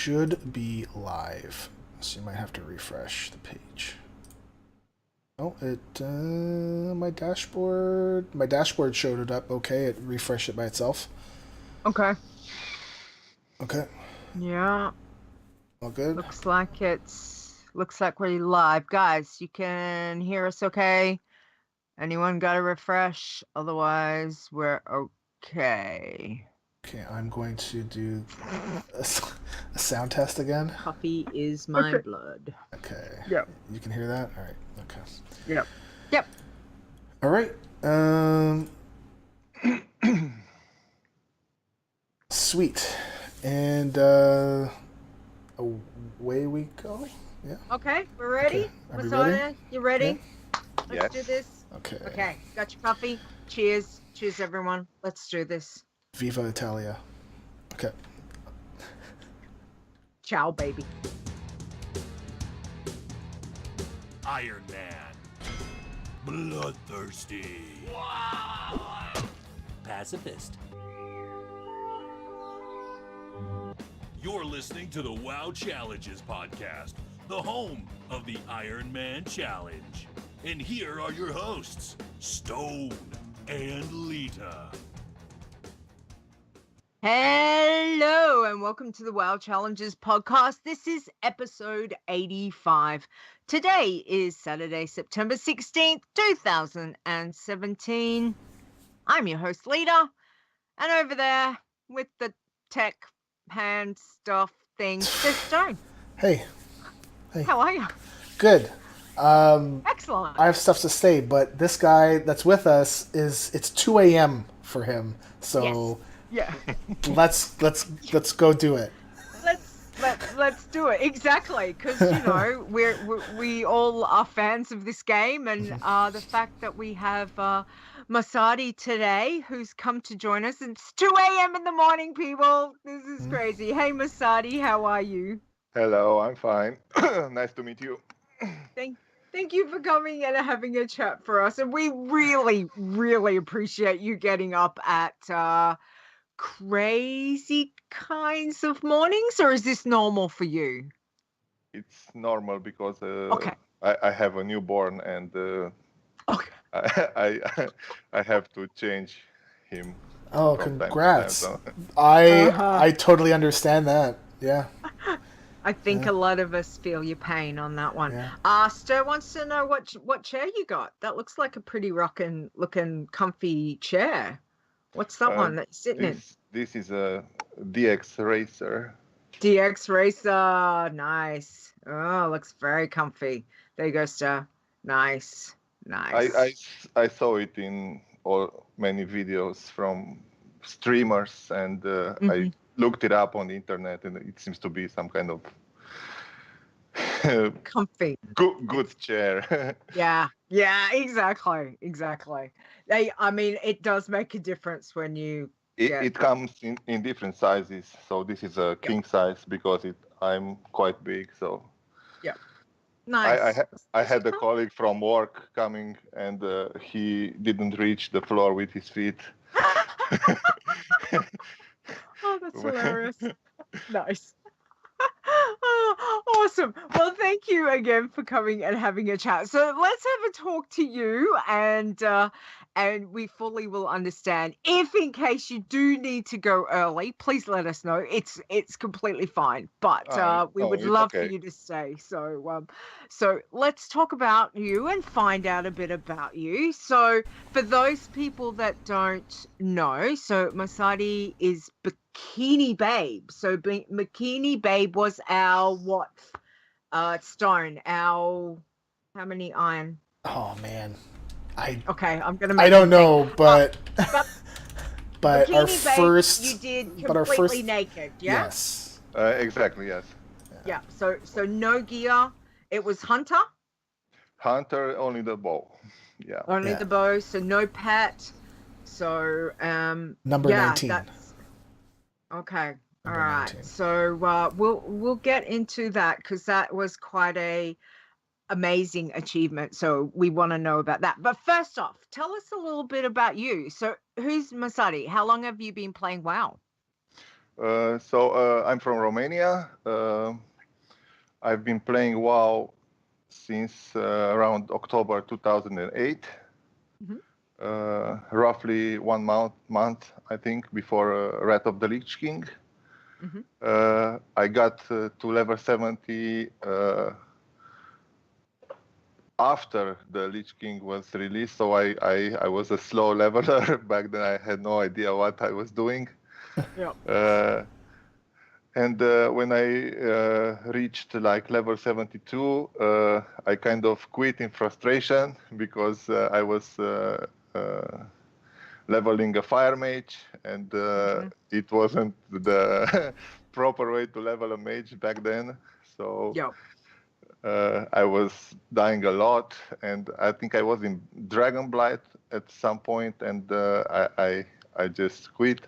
should be live. So you might have to refresh the page. Oh, my dashboard showed it up. Okay, it refreshed it by itself. Okay. Okay. Yeah. All good. Looks like we're live. Guys, you can hear us okay? Anyone got to refresh? Otherwise, we're okay. Okay, I'm going to do a sound test again. Coffee is my blood. Okay. Yep. You can hear that? All right. Okay. Yep. All right. Sweet. And away we go. Yeah. Okay, we're ready. Okay. Are we Mosotti, ready? you ready? Yeah. Let's do this. Okay. Okay, got your coffee. Cheers. Cheers, everyone. Let's do this. Viva Italia. Okay. Ciao, baby. Iron Man. Bloodthirsty. Pacifist. You're listening to the WoW Challenges podcast, the home of the Iron Man Challenge. And here are your hosts, Stone and Leeta. Hello and welcome to the WoW Challenges podcast. This is episode 85. Today is Saturday, September 16th, 2017. I'm your host, Leeta, and over there with the tech hand stuff thing, there's Stone. Hey. How are you? Good. Excellent. I have stuff to say, but this guy that's with us it's 2 a.m. for him. So yes. Yeah. let's go do it. Let's do it. Exactly, because you know we all are fans of this game, and the fact that we have Mosotti today, who's come to join us. It's 2 a.m. in the morning, people. This is crazy. Hey, Mosotti, how are you? Hello, I'm fine. Nice to meet you. Thank you for coming and having a chat for us, and we really appreciate you getting up at crazy kinds of mornings, or is this normal for you? It's normal because Okay. I have a newborn and Okay. I have to change him. Oh, from time to congrats. time, so. I totally understand that. Yeah. I think a lot of us feel your pain on that one. Yeah. Ster wants to know what chair you got. That looks like a pretty rockin' looking comfy chair. What's that one that you're sitting in? This is a DX Racer. DX Racer. Nice. Oh, looks very comfy. There you go, Ster. Nice. I saw it in many videos from streamers, and I looked it up on the internet, and it seems to be some kind of comfy good chair. yeah, exactly. I mean, it does make a difference when you it comes in different sizes, so this is a king size because I'm quite big, so yeah. Nice. I had a colleague from work coming, and he didn't reach the floor with his feet. Oh, that's hilarious. Nice. Oh, awesome. Well, thank you again for coming and having a chat. So let's have a talk to you, and we fully will understand. If in case you do need to go early, please let us know. It's completely fine, but we would love for you to stay. So let's talk about you and find out a bit about you. So for those people that don't know, so Mosotti is BikiniBabe. So BikiniBabe was our Stone, our how many iron? Oh man. I'm gonna. I don't know, but our BikiniBabe, first. you did completely naked, yeah. Yes. Exactly. Yes. Yeah. So no gear. It was hunter. Hunter, only the bow. Yeah. Only the bow. So no pet. So number 19. Okay. All Number right. 19. So we'll get into that because that was quite a amazing achievement. So we want to know about that. But first off, tell us a little bit about you. So who's Mosotti? How long have you been playing WoW? I'm from Romania. I've been playing WoW since around October 2008. Roughly 1 month, I think, before Wrath of the Lich King. I got to level 70 after the Lich King was released, so I was a slow leveler. Back then I had no idea what I was doing. Yeah. And when I reached like level 72, I kind of quit in frustration because I was leveling a fire mage, and it wasn't the proper way to level a mage back then. So Yeah. I was dying a lot, and I think I was in Dragon Blight at some point, and I just quit.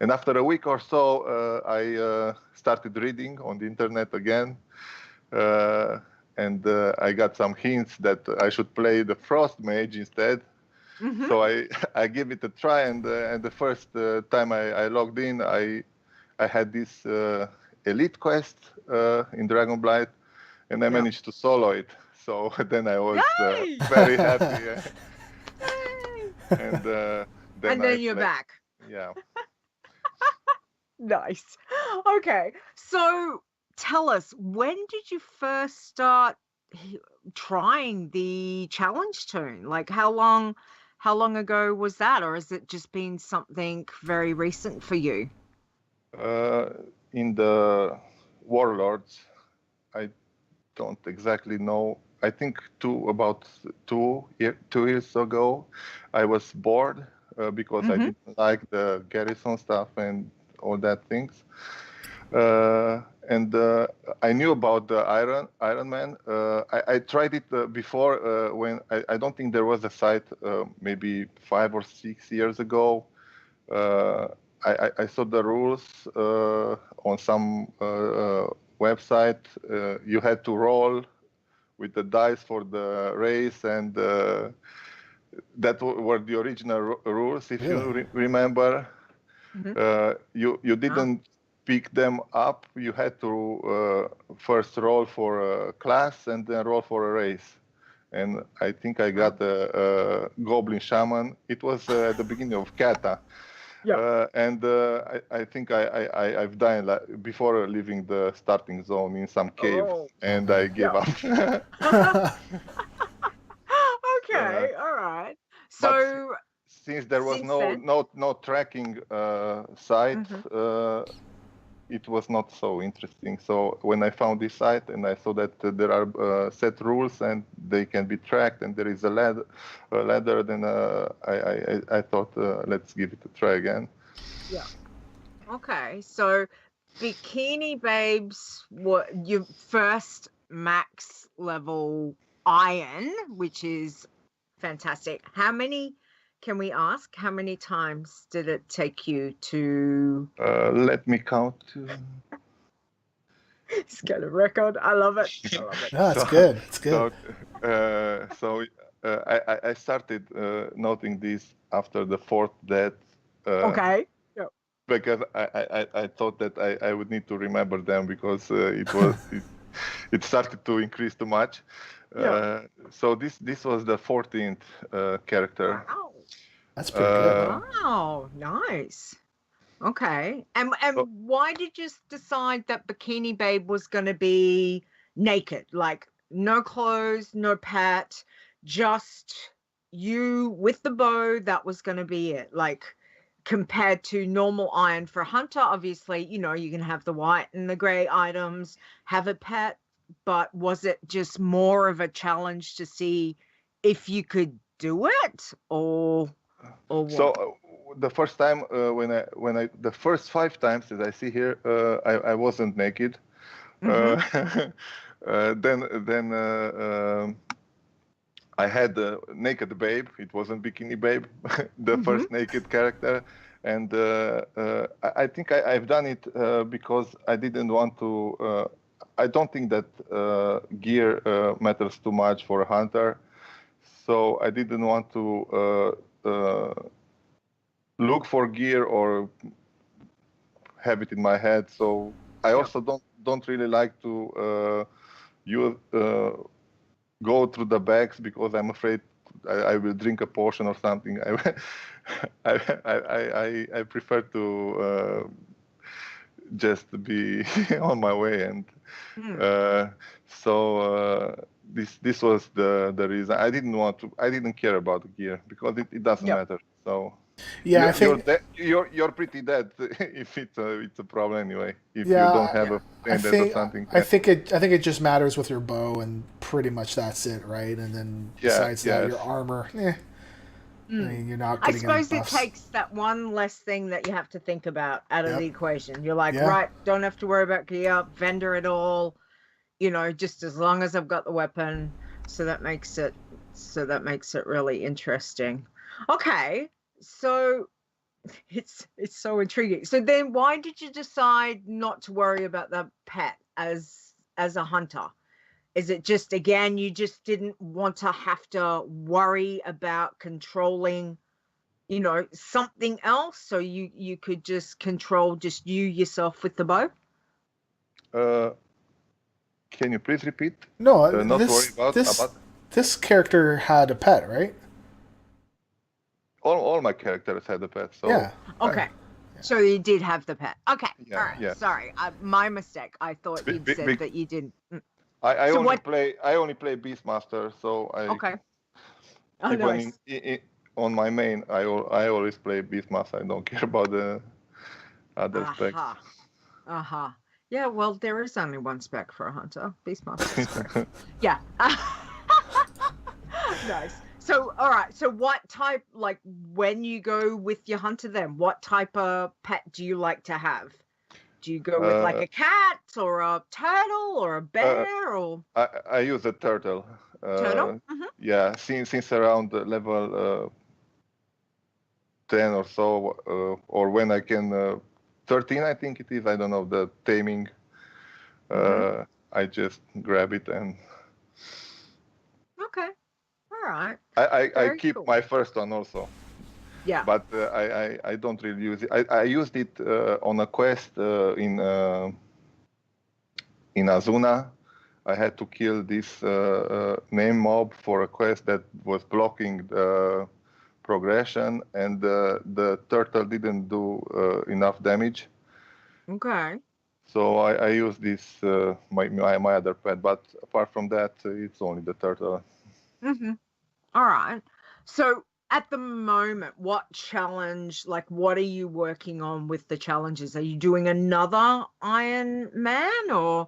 And after a week or so, I started reading on the internet again, and I got some hints that I should play the Frost Mage instead. So I gave it a try, and the first time I logged in, I had this elite quest in Dragon Blight, and I managed to solo it. So then I was very happy. And then you're back. Yeah. Nice. Okay. So tell us, when did you first start trying the challenge toon? Like how long ago was that? Or has it just been something very recent for you? In the Warlords, I don't exactly know. I think about two years ago, I was bored because I didn't like the garrison stuff and all that things. And I knew about the Iron Man. I tried it before when I don't think there was a site maybe 5 or 6 years ago. I saw the rules on some website. You had to roll with the dice for the race, and that were the original rules. If you remember, you didn't pick them up. You had to first roll for a class and then roll for a race. And I think I got a Goblin Shaman. It was at the beginning of Kata. Yeah. And I think I've died before leaving the starting zone in some cave, and I gave up. Okay, all right. So since there was no tracking site, it was not so interesting. So when I found this site and I saw that there are set rules and they can be tracked and there is a ladder, then I thought, let's give it a try again. Yeah. Okay. So BikiniBabe's what your first max level iron, which is fantastic. Can we ask how many times did it take you to let me count. It's got a record. I love it. No, it's good. It's good. I started noting this after the 4th death. Okay. Yep. Because I thought that I would need to remember them because it started to increase too much. So this was the 14th character. Wow. That's pretty good. Wow, nice. Okay. And why did you decide that BikiniBabe was going to be naked? Like no clothes, no pet, just you with the bow, that was going to be it. Like compared to normal iron for a hunter, obviously, you can have the white and the gray items, have a pet, but was it just more of a challenge to see if you could do it or what? So the first time when I the first 5 times that I see here, I wasn't naked. Then I had the naked babe. It wasn't BikiniBabe, the first naked character. And I think I've done it because I didn't want to. I don't think that gear matters too much for a hunter. So I didn't want to look for gear or have it in my head. So I Yep. also don't really like to go through the bags because I'm afraid I will drink a potion or something. I prefer to just be on my way, and so this was the reason. I didn't care about the gear because it doesn't Yep. matter. So Yeah, I think. you're pretty dead if it's a problem anyway. If you Yeah, don't have a I pendant or think. something. I think it just matters with your bow, and pretty much that's it, right? And then besides that, yes. your armor. I mean, you're not I getting any suppose it buffs. takes that one less thing that you have to think about out of Yep. the equation. You're like, Yeah. right, don't have to worry about gear, vendor at all, just as long as I've got the weapon. So that makes it really interesting. Okay, so it's so intriguing. So then why did you decide not to worry about the pet as a hunter? Is it just, again, you just didn't want to have to worry about controlling, something else, so you could just control just yourself with the bow? Can you please repeat? No, Not worry about this character had a pet, right? all my characters had a pet. So Yeah. Okay. So you did have the pet. Okay. Yeah, All right. yeah. Sorry. My mistake. I thought you'd said that you didn't. I So only play Beastmaster, so Okay. Oh, even nice. on my main, I always play Beastmaster. I don't care about the other specs. Yeah, well, there is only one spec for a hunter. Beastmaster is correct. Yeah. Nice. So, all right. So what type, like when you go with your hunter then, what type of pet do you like to have? Do you go with like a cat or a turtle or a bear or? I use a turtle. Turtle? Yeah, since around level 10 or so, or when I can 13, I think it is. I don't know the taming. I just grab it and. Okay. All right. I keep cool. my first one also. Yeah. But I don't really use it. I used it on a quest in Azuna. I had to kill this name mob for a quest that was blocking the progression, and the turtle didn't do enough damage. Okay. So I use this my other pet, but apart from that, it's only the turtle. All right. So at the moment, what challenge, like what are you working on with the challenges? Are you doing another Iron Man or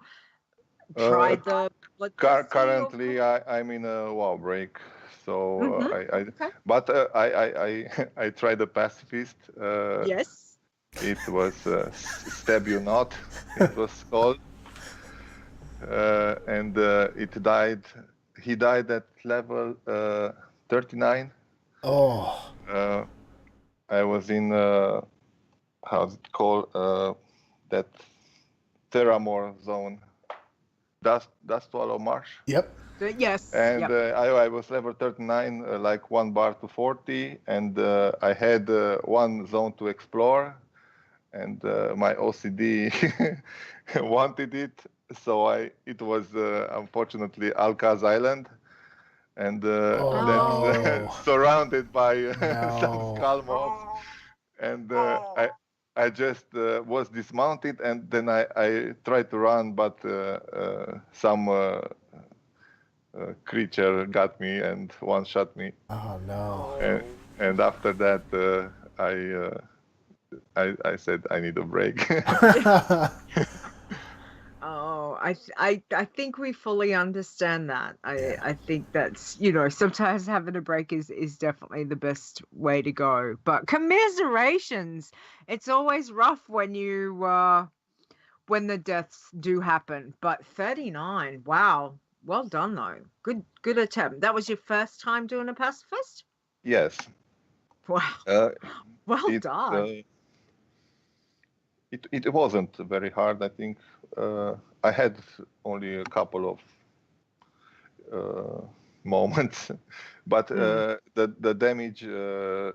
tried the bloodthirsty? Currently, I'm in a WoW break, so I tried the pacifist. Yes. It was stab you not. It was called, and it died. He died at level 39. Oh. I was in how's it called? That Terramore zone. Dust Swallow Marsh. Yep. Yes. And yep. I was level 39, like 1 bar to 40, and I had one zone to explore, and my OCD wanted it, so it was unfortunately Alcaz Island, and then surrounded by some skull mobs, and I just was dismounted, and then I tried to run, but some creature got me and one-shot me. Oh no! And after that, I said I need a break. Oh, I think we fully understand that. I think that's, sometimes having a break is definitely the best way to go. But commiserations. It's always rough when when the deaths do happen. But 39, wow. Well done though. Good attempt. That was your first time doing a pacifist? Yes. Wow. Well done. It wasn't very hard, I think. I had only a couple of moments, but the damage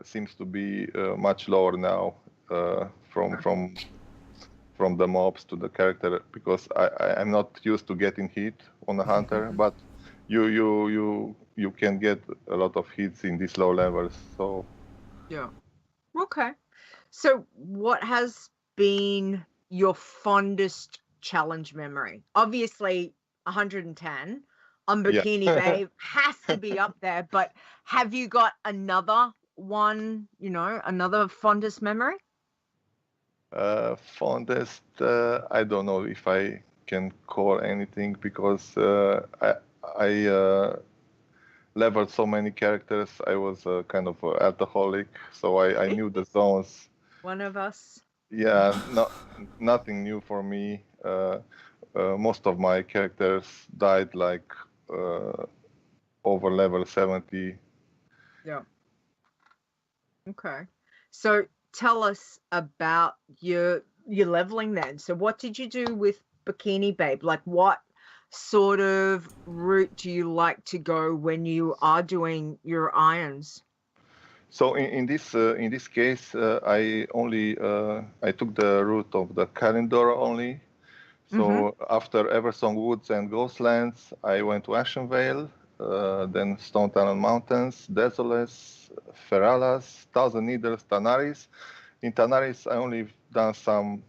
seems to be much lower now from from the mobs to the character, because I'm not used to getting hit on a hunter, but you can get a lot of hits in these low levels. So Yeah. Okay. So what has been your fondest challenge memory? Obviously 110 on yeah. Bikini Babe has to be up there, but have you got another one, another fondest memory? Fondest, I don't know if I can call anything, because I leveled so many characters. I was kind of an alcoholic, so I knew the zones. One of us. Yeah, nothing new for me. Most of my characters died like over level 70. Yeah. Okay. So tell us about your leveling then. So what did you do with Bikini Babe? Like what sort of route do you like to go when you are doing your irons? So in this case, I took the route of the calendar only. So after Eversong Woods and Ghostlands, I went to Ashenvale, then Stone Tunnel Mountains, Desolus, Feralas, Thousand Needles, Tanaris. In Tanaris, I only done some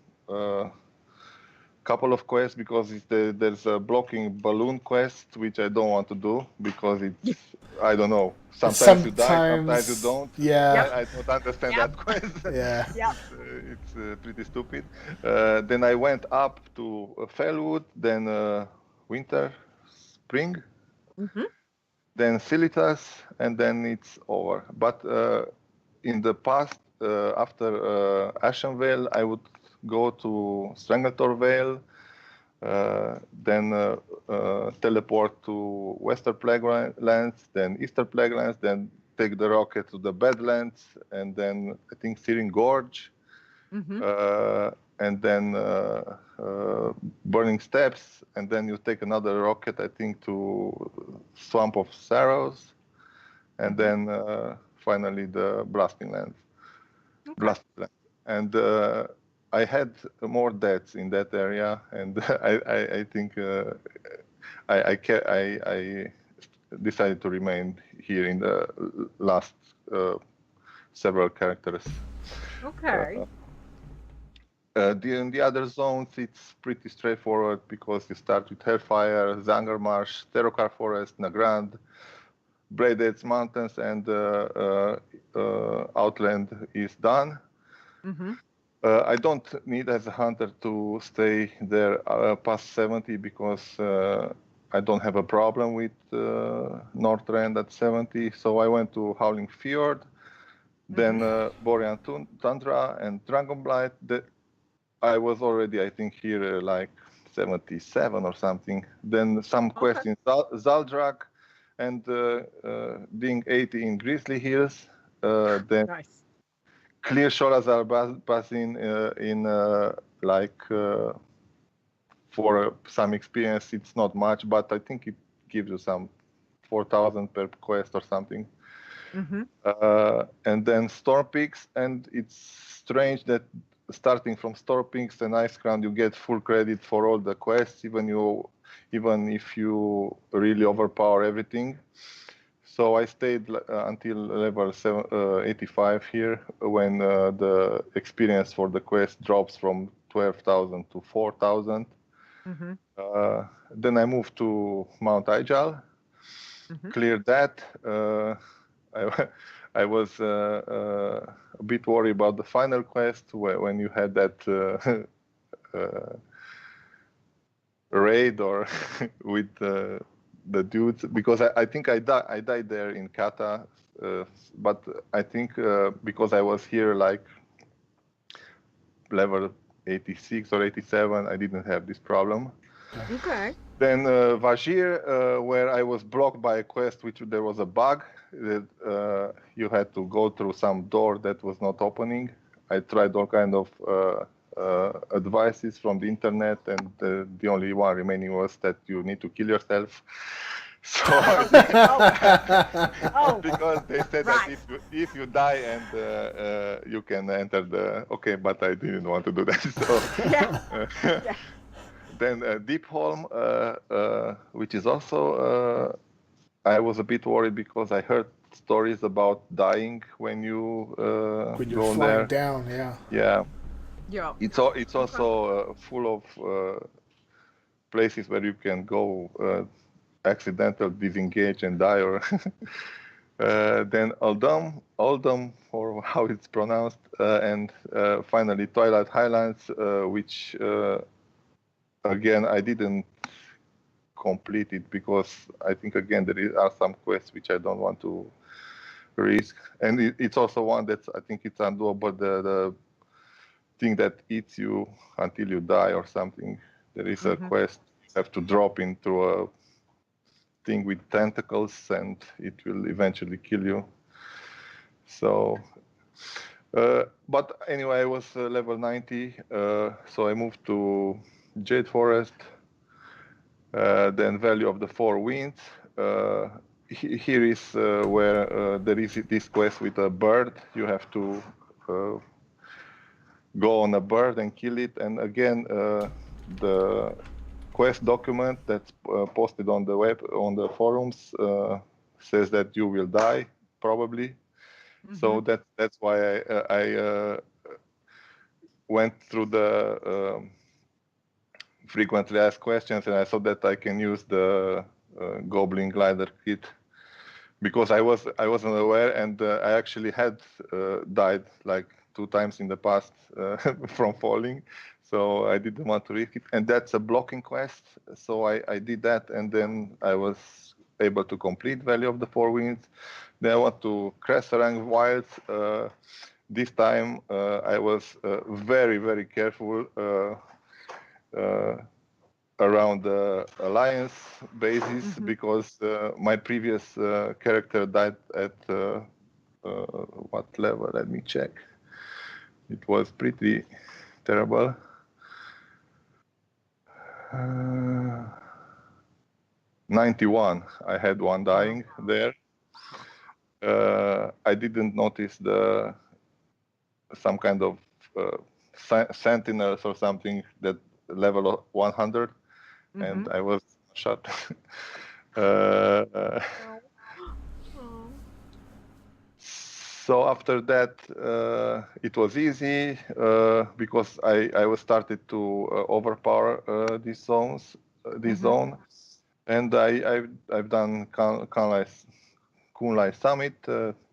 couple of quests, because there's a blocking balloon quest, which I don't want to do, because it's, I don't know, sometimes you die, sometimes you don't. Yeah. I don't understand that quest. Yeah. Yeah. It's pretty stupid. Then I went up to Fellwood, then Winter, Spring, then Silitas, and then it's over. But in the past, after Ashenvale, I would go to Strangletor Vale, then teleport to Western Plaguelands, then Eastern Plaguelands, then take the rocket to the Badlands, and then I think Searing Gorge, and then Burning Steps, and then you take another rocket, I think, to Swamp of Sorrows, and then finally the Blasting Lands. And I had more deaths in that area, and I think I decided to remain here in the last several characters. Okay. In the other zones, it's pretty straightforward, because you start with Hellfire, Zangarmarsh, Terokar Forest, Nagrand, Braidheads Mountains, and Outland is done. I don't need, as a hunter, to stay there past 70, because I don't have a problem with Northrend at 70. So I went to Howling Fjord, then Borean Tundra and Dragonblight. I was already, I think, here like 77 or something. Then some quests in Zaldrak, and being 80 in Grizzly Hills. Then Nice. Clear Shorazar Basin in for some experience, it's not much, but I think it gives you some 4,000 per quest or something. And then Storm Peaks, and it's strange that starting from Storm Peaks and Ice Crown, you get full credit for all the quests, even if you really overpower everything. So I stayed until level 85 here, when the experience for the quest drops from 12,000 to 4,000. Then I moved to Mount Ijal, cleared that. I was a bit worried about the final quest, when you had that raid or with the dudes, because I think I died there in Kata, but I think because I was here like level 86 or 87, I didn't have this problem. Okay. Then Vajir, where I was blocked by a quest, which there was a bug that you had to go through some door that was not opening. I tried all kind of advices from the internet, and the only one remaining was that you need to kill yourself. So Oh, because they said that right. if you die and you can enter the okay, but I didn't want to do that. So Yeah. uh, Yeah. then Deepholm, which is also I was a bit worried because I heard stories about dying when you when you're go flying there. down, yeah. Yeah, Yeah. it's Okay. also full of places where you can go accidental disengage and die or then Oldham or how it's pronounced and finally Twilight Highlands which again I didn't complete it because I think again are some quests which I don't want to risk and it's also one that's I think it's undoable the thing that eats you until you die or something. There is a quest you have to drop into a thing with tentacles and it will eventually kill you. So, but anyway, I was level 90, so I moved to Jade Forest, then Valley of the Four Winds. Here is where there is this quest with a bird. You have to go on a bird and kill it. And again, the quest document that's posted on the web on the forums says that you will die probably. So that's why I went through the frequently asked questions, and I saw that I can use the Goblin Glider kit because I wasn't aware, and I actually had died like 2 times in the past from falling, so I didn't want to risk it. And that's a blocking quest, so I did that, and then I was able to complete Valley of the Four Winds. Then I went to Cresserang Wilds. This time I was very, very careful around the alliance bases because my previous character died at what level? Let me check. It was pretty terrible. 91. I had one dying there. I didn't notice some kind of sentinels or something that level of 100, and I was shot. So after that, it was easy because I was started to overpower these zones, this zone, and I've done Kunlai Summit,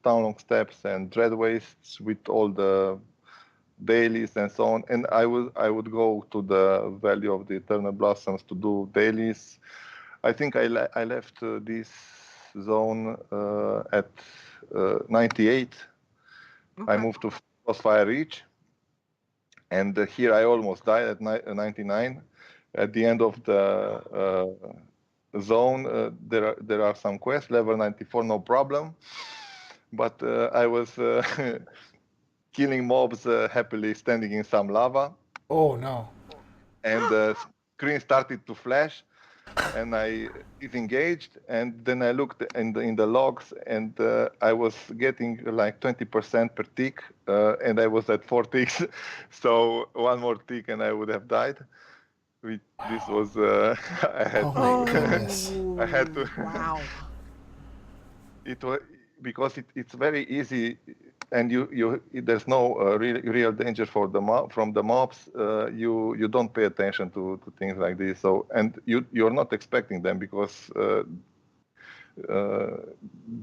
Townlong Steps, and Dread Wastes with all the dailies and so on. And I would go to the Valley of the Eternal Blossoms to do dailies. I think I left this zone at 98. I moved to Crossfire Reach, and here I almost died at 99. At the end of the zone, there are some quests. Level 94, no problem. But I was killing mobs happily standing in some lava. Oh no. And the screen started to flash, and I disengaged, and then I looked in the logs, and I was getting like 20% per tick, and I was at 4 ticks. So one more tick and I would have died. This was I had Oh my goodness. I had to. Wow. It was because it's very easy, and there's no real danger from the mobs. You don't pay attention to things like this. So and you're not expecting them because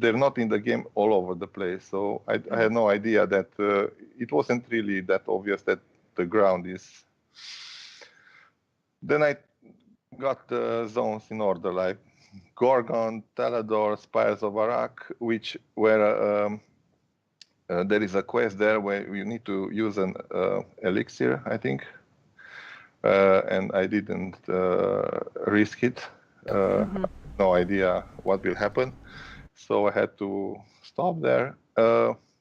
they're not in the game all over the place. So I had no idea that it wasn't really that obvious that the ground is. Then I got the zones in order, like Gorgon, Talador, Spires of Arak, where there is a quest there where you need to use an elixir, I think, and I didn't risk it. No idea what will happen, so I had to stop there.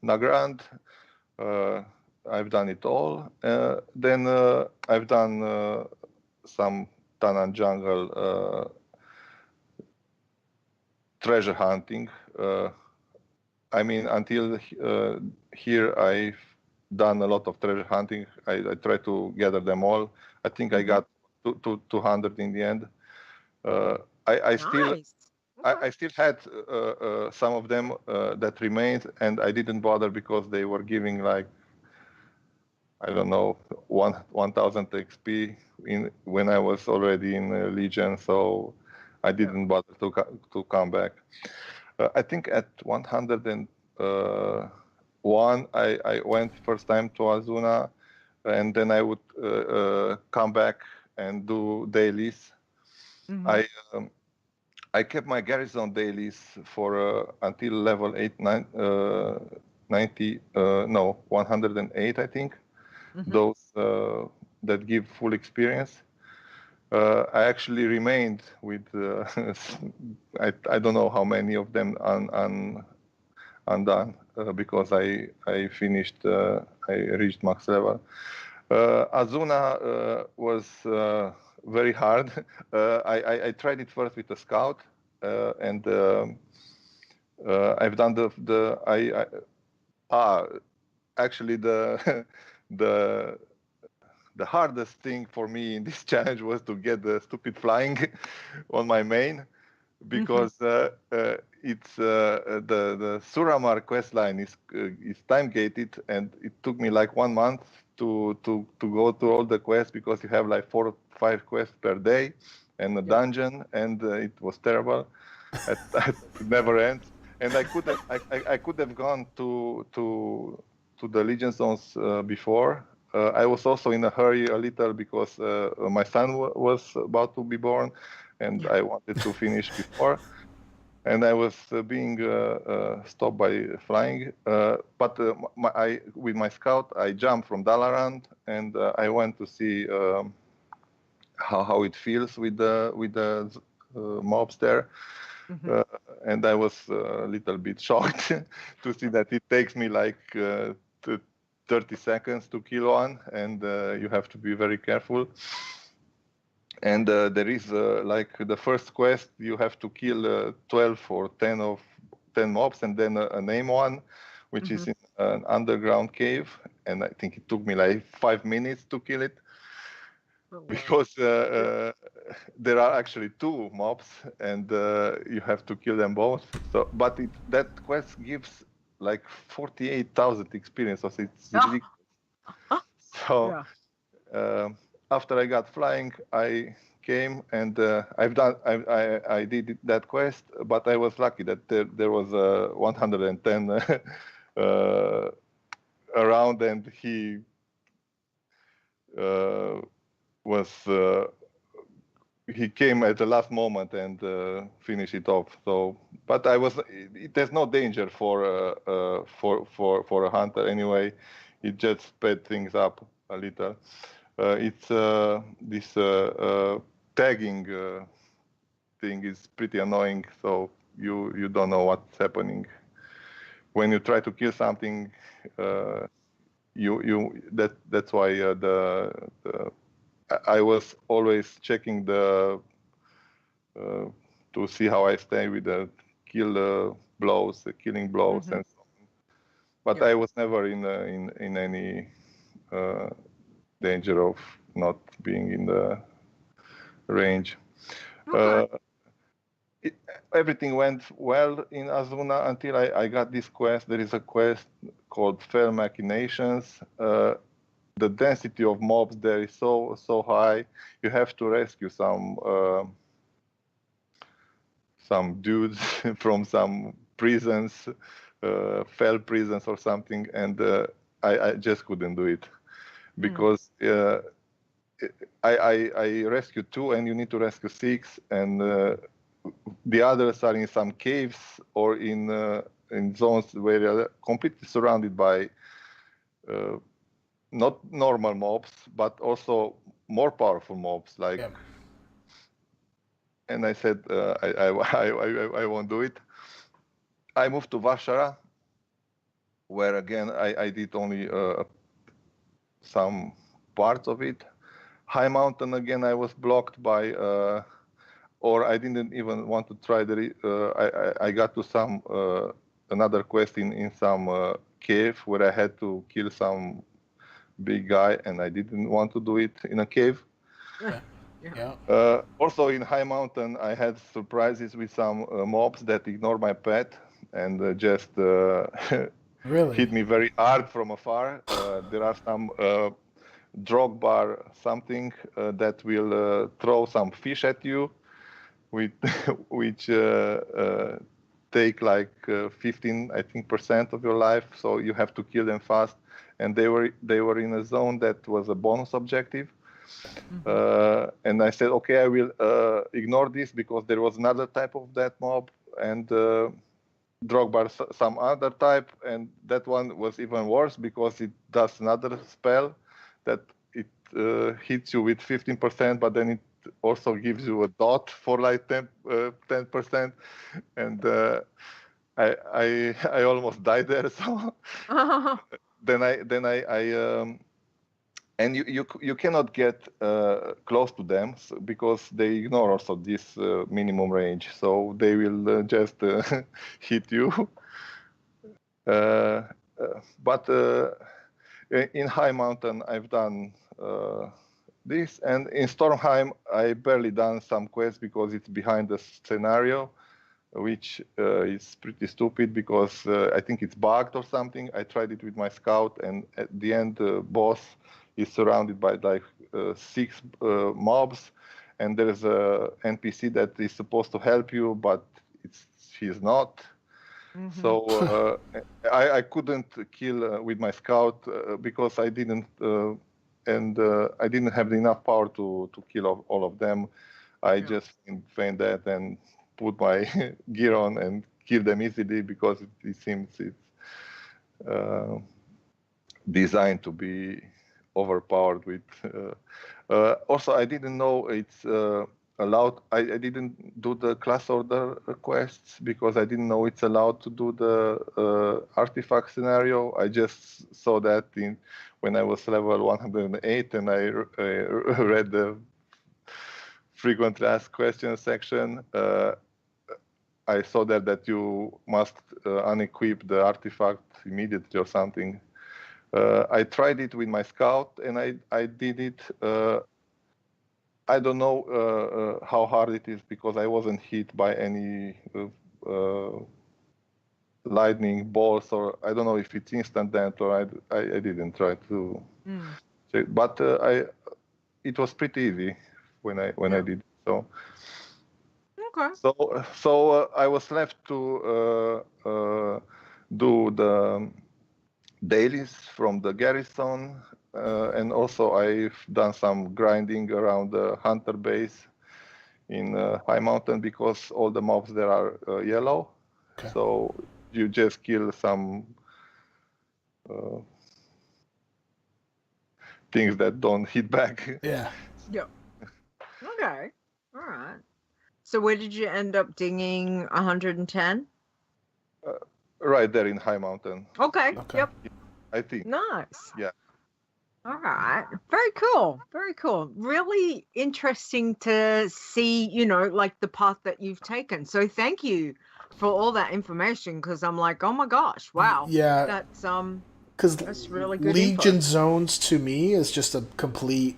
Nagrand, I've done it all. Then I've done some Tanan Jungle treasure hunting. I mean, until here, I've done a lot of treasure hunting. I try to gather them all. I think I got 200 in the end. I still Nice. Okay. I still had some of them that remained, and I didn't bother because they were giving like, I don't know, 1,000 XP when I was already in Legion, so I didn't bother to come back. I think at 101, I went first time to Azuna, and then I would come back and do dailies. I kept my garrison dailies for until level 108, I think. Those that give full experience. I actually remained with, I don't know how many of them undone because I finished, I reached max level. Azuna was very hard. I tried it first with a scout, and I've done actually the hardest thing for me in this challenge was to get the stupid flying on my main, because it's the Suramar quest line is time gated, and it took me like 1 month to go through all the quests, because you have like 4 or 5 quests per day and a dungeon, and it was terrible. It never ends. And I could have gone to the Legion zones before. I was also in a hurry a little because my son was about to be born, and I wanted to finish before. And I was being stopped by flying. But with my scout, I jumped from Dalaran, and I went to see how it feels with the mobs there. And I was a little bit shocked to see that it takes me like 30 seconds to kill one, and you have to be very careful. And there is like the first quest, you have to kill 12 or 10 mobs, and then a name one, which is in an underground cave. And I think it took me like 5 minutes to kill it, because there are actually 2 mobs, and you have to kill them both. So, but that quest gives like 48,000 experience, so it's ridiculous. So after I got flying, I came, and I did that quest, but I was lucky that there was 110 around, and he he came at the last moment and finished it off. So, but there's no danger for a hunter anyway. It just sped things up a little. It's this tagging thing is pretty annoying. So you don't know what's happening when you try to kill something. That's why I was always checking to see how I stay with the killing blows, and so on. But I was never in any danger of not being in the range. Everything went well in Azuna until I got this quest. There is a quest called Fell Machinations. The density of mobs there is so high. You have to rescue some dudes from some prisons, fell prisons or something, and I just couldn't do it, because I rescued 2, and you need to rescue 6, and the others are in some caves or in zones where you're completely surrounded by not normal mobs, but also more powerful mobs. Like, and I said, I won't do it. I moved to Vashara, where again I did only some parts of it. High Mountain again, I was blocked by or I didn't even want to try I got to some another quest in some cave where I had to kill some big guy, and I didn't want to do it in a cave. Yeah. Also in High Mountain, I had surprises with some mobs that ignore my pet and just Really? hit me very hard from afar. There are some drog bar something that will throw some fish at you, with which take like 15, I think, % of your life. So you have to kill them fast. And they were in a zone that was a bonus objective. And I said, okay, I will ignore this because there was another type of that mob, and Drogbar some other type, and that one was even worse because it does another spell that it hits you with 15%, but then it also gives you a dot for like 10%, and I almost died there. So then I and you cannot get close to them because they ignore also this minimum range, so they will just hit you. But in High Mountain, I've done this, and in Stormheim, I barely done some quests because it's behind the scenario, which is pretty stupid because I think it's bugged or something. I tried it with my scout, and at the end, the boss is surrounded by like 6 mobs, and there's a NPC that is supposed to help you, but he's not. So I couldn't kill with my scout because I didn't, and I didn't have enough power to kill all of them. I just feigned that and put my gear on and kill them easily because it seems it's designed to be overpowered with. Also, I didn't know it's allowed. I didn't do the class order quests because I didn't know it's allowed to do the artifact scenario. I just saw that when I was level 108, and I read the frequently asked questions section. I saw that you must unequip the artifact immediately or something. I tried it with my scout, and I did it. I don't know how hard it is because I wasn't hit by any lightning bolts, or I don't know if it's instant death, or I didn't try to check. But it was pretty easy when I did so. Okay. So I was left to do the dailies from the garrison, and also I've done some grinding around the hunter base in High Mountain because all the mobs there are yellow. Okay. So you just kill some things that don't hit back. Yeah. Yep. Okay. All right. So where did you end up dinging 110? Right there in High Mountain. Okay. Yep. I think. Nice. Yeah. All right. Very cool. Very cool. Really interesting to see, like the path that you've taken. So thank you for all that information, because I'm like, oh my gosh, wow. Yeah. That's really good Legion info. Zones to me is just a complete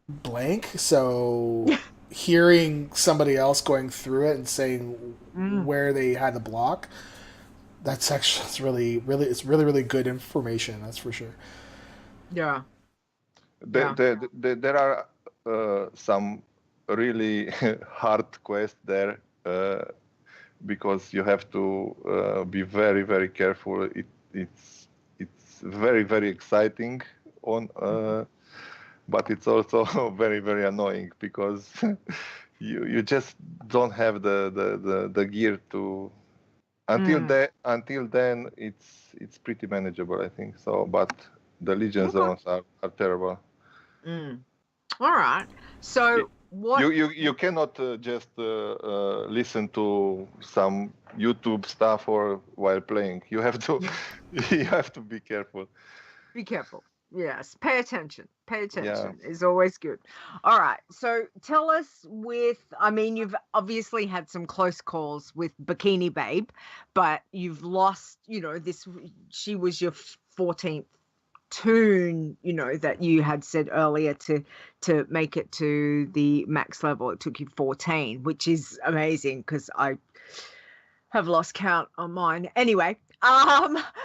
blank. So hearing somebody else going through it and saying where they had the block, it's really good information. That's for sure. Yeah. There are some really hard quests there because you have to be very, very careful. It's very, very exciting but it's also very, very annoying because you just don't have the gear to. Until then, it's pretty manageable, I think. So, but the Legion zones are terrible. All right. So what? You cannot just listen to some YouTube stuff or while playing. You have to you have to be careful. Be careful. Yes, pay attention. Pay Yeah. attention is always good. All right. So tell us I mean, you've obviously had some close calls with BikiniBabe, but you've lost, she was your 14th toon, that you had said earlier to make it to the max level. It took you 14, which is amazing because I have lost count on mine. Anyway,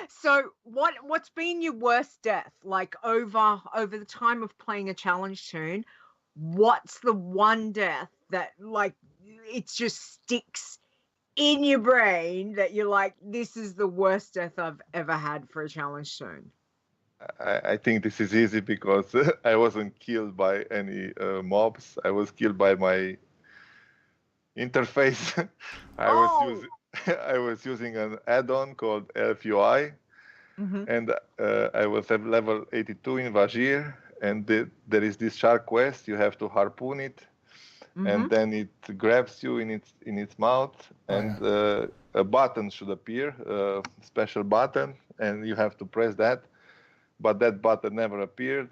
so what's been your worst death? Like over the time of playing a challenge toon, what's the one death that like it just sticks in your brain that you're like, this is the worst death I've ever had for a challenge toon? I think this is easy because I wasn't killed by any mobs. I was killed by my interface. I was Oh. using I was using an add-on called LFUI, and I was at level 82 in Vajir, and there is this shark quest. You have to harpoon it, and then it grabs you in its mouth, and a button should appear, a special button, and you have to press that. But that button never appeared,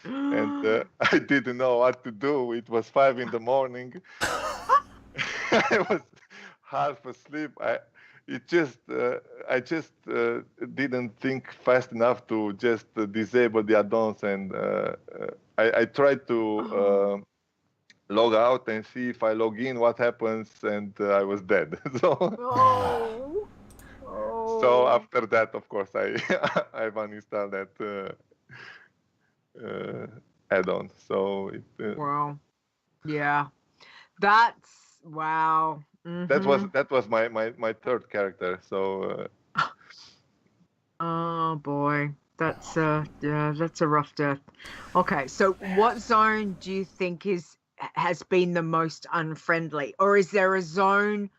and I didn't know what to do. It was 5 in the morning. I was half asleep. I just didn't think fast enough to just disable the add-ons, and I tried to log out and see if I log in what happens, and I was dead. So after that, of course, I've uninstalled that add-on. So wow, yeah, that's wow. that was my third character. So oh boy, that's that's a rough death. Okay, so what zone do you think has been the most unfriendly, or is there a zone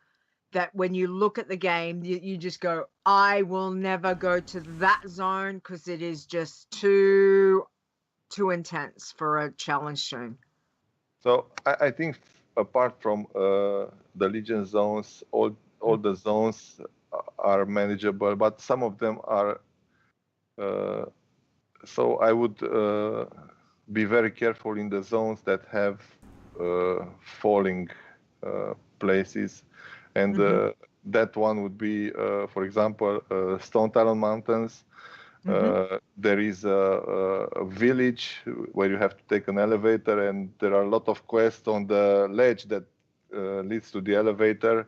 that when you look at the game, you just go, I will never go to that zone because it is just too intense for a challenge zone? So I think apart from the Legion zones, all the zones are manageable, but some of them are. So I would be very careful in the zones that have falling places, and that one would be, for example, Stone Talon Mountains. There is a village where you have to take an elevator, and there are a lot of quests on the ledge that leads to the elevator.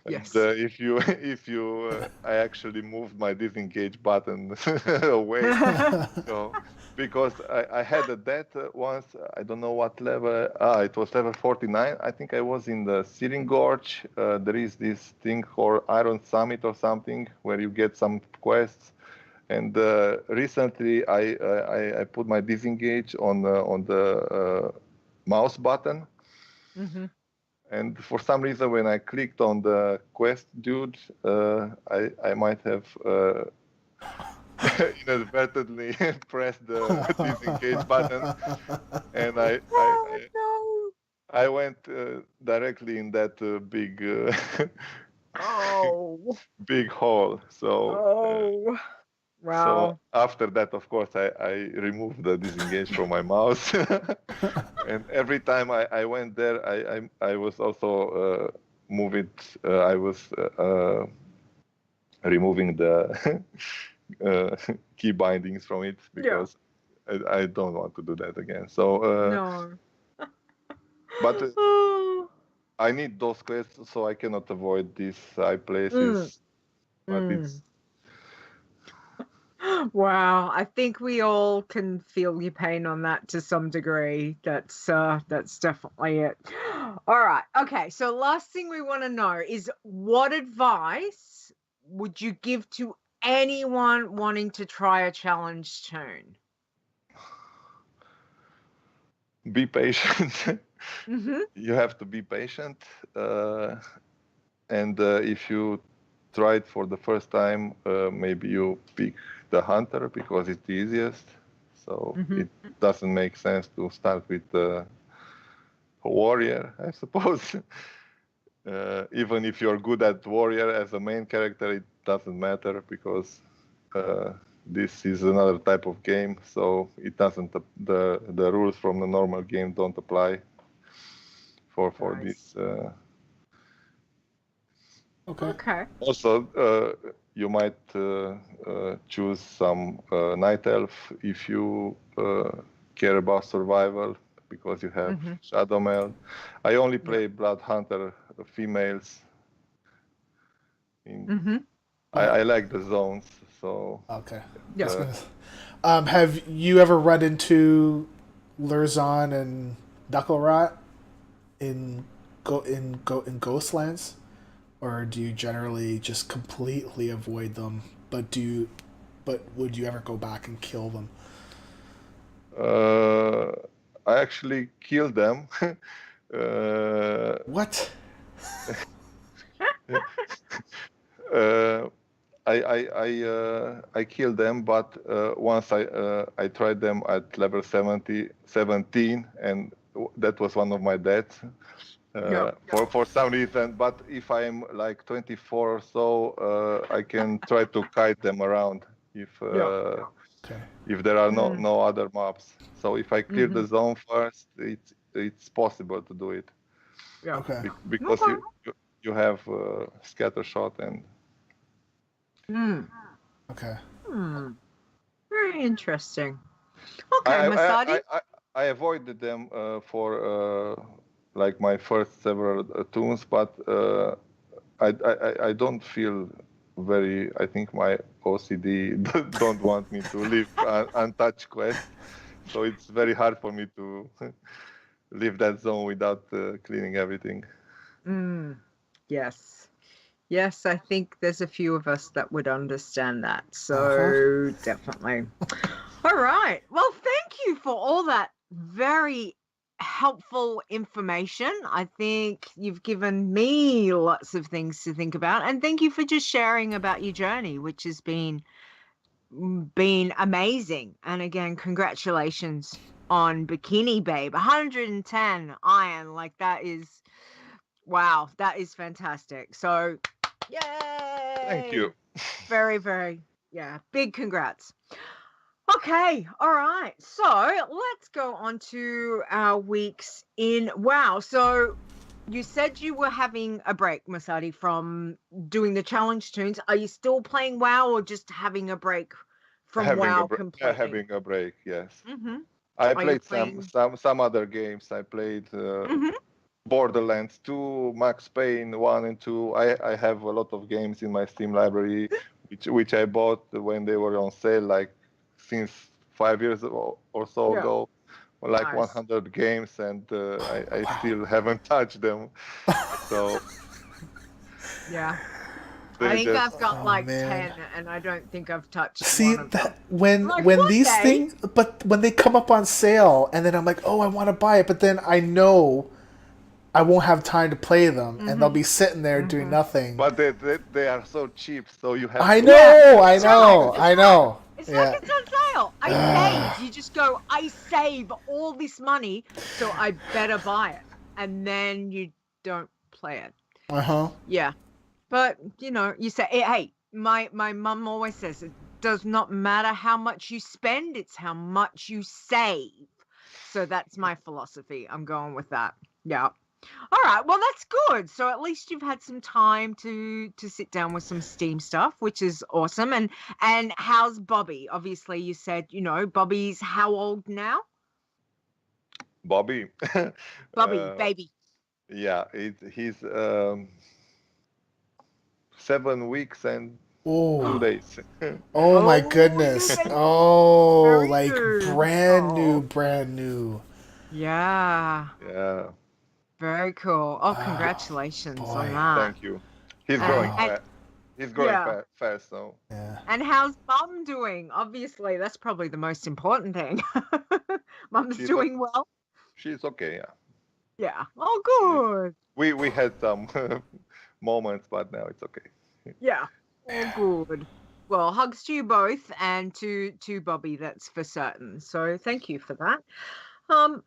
Yes. And if you, I actually moved my disengage button away, so, because I had a death once. I don't know what level. It was level 49. I think I was in the Searing Gorge. There is this thing called Iron Summit or something where you get some quests. And recently, I put my disengage on the mouse button, and for some reason, when I clicked on the quest dude, I might have inadvertently pressed the disengage button, and I went directly in that big big hole. So. Wow. So after that, of course, I removed the disengage from my mouse, and every time I went there, I was also I was removing the key bindings from it because I don't want to do that again. So no. But I need those quests, so I cannot avoid these high places. But it's. Wow, I think we all can feel your pain on that to some degree. That's definitely it. All right. Okay, so last thing we want to know is what advice would you give to anyone wanting to try a challenge toon? Be patient. You have to be patient. And if you try it for the first time, maybe you pick the hunter because it's the easiest. So it doesn't make sense to start with a warrior, I suppose. Even if you're good at warrior as a main character, it doesn't matter because this is another type of game, so it doesn't the rules from the normal game don't apply for Nice. this. Okay. Also, you might choose some night elf if you care about survival, because you have Shadow Male. I only play Blood Hunter females. I like the zones, so. Okay. Yeah. Have you ever run into Lurzon and Knucklerot in Ghostlands? Or do you generally just completely avoid them? But would you ever go back and kill them? I actually killed them. What? I killed them, but once I tried them at level 17, and that was one of my deaths. For some reason, but if I'm like 24 or so, I can try to kite them around if there are no other mobs. So if I clear the zone first, it's possible to do it. Yeah. Okay. Because you have scatter shot and. Okay. Very interesting. Okay, Mosotti. I avoided them for like my first several Toons, but I don't feel very. I think my OCD don't want me to leave untouched quest, so it's very hard for me to leave that zone without cleaning everything. Yes, I think there's a few of us that would understand that. So definitely. All right. Well, thank you for all that very helpful information. I think you've given me lots of things to think about, and thank you for just sharing about your journey, which has been amazing. And again, congratulations on BikiniBabe, 110 iron. Like, that is, wow, that is fantastic. So yay! Thank you. Very, very, big congrats. Okay, all right. So let's go on to our weeks in WoW. So you said you were having a break, Mosotti, from doing the challenge Toons. Are you still playing WoW, or just having a break from WoW completely? Having a break, yes. I played some other games. I played Borderlands 2, Max Payne 1 and 2. I have a lot of games in my Steam library, which I bought when they were on sale, like since 5 years or so ago, like 100 games, and I still haven't touched them. So I think I've got like 10, and I don't think I've touched. See one of them. when these things, but when they come up on sale, and then I'm like, oh, I want to buy it, but then I know I won't have time to play them, and they'll be sitting there doing nothing. But they are so cheap, so you have. I know. It's like it's on sale. I save. You just go, I save all this money, so I better buy it, and then you don't play it. Yeah, but you say, hey, my mum always says it does not matter how much you spend; it's how much you save. So that's my philosophy. I'm going with that. Yeah. All right, well, that's good. So at least you've had some time to sit down with some Steam stuff, which is awesome. And how's Bobby? Obviously, you said, Bobby's how old now? Bobby. Baby. Yeah, he's 7 weeks and 2 days. Oh my goodness. Oh, like brand new. Yeah. Yeah. Very cool. Oh, congratulations on that. Thank you. He's growing fast. He's growing fast, so. Yeah. And how's Mum doing? Obviously, that's probably the most important thing. Mum's doing well? She's okay, yeah. Yeah. Oh, good. We had some moments, but now it's okay. Yeah. Oh, good. Well, hugs to you both, and to Bobby, that's for certain. So thank you for that.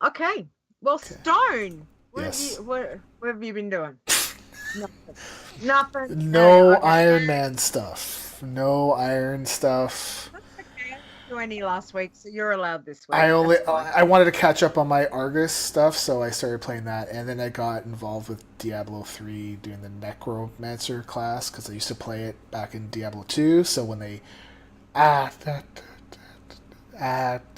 Okay. Well, Stone, what have you been doing? Nothing. No Iron Man stuff. No iron stuff. do any last week, so you're allowed this week. I wanted to catch up on my Argus stuff, so I started playing that, and then I got involved with Diablo 3 doing the Necromancer class because I used to play it back in Diablo 2. So when they did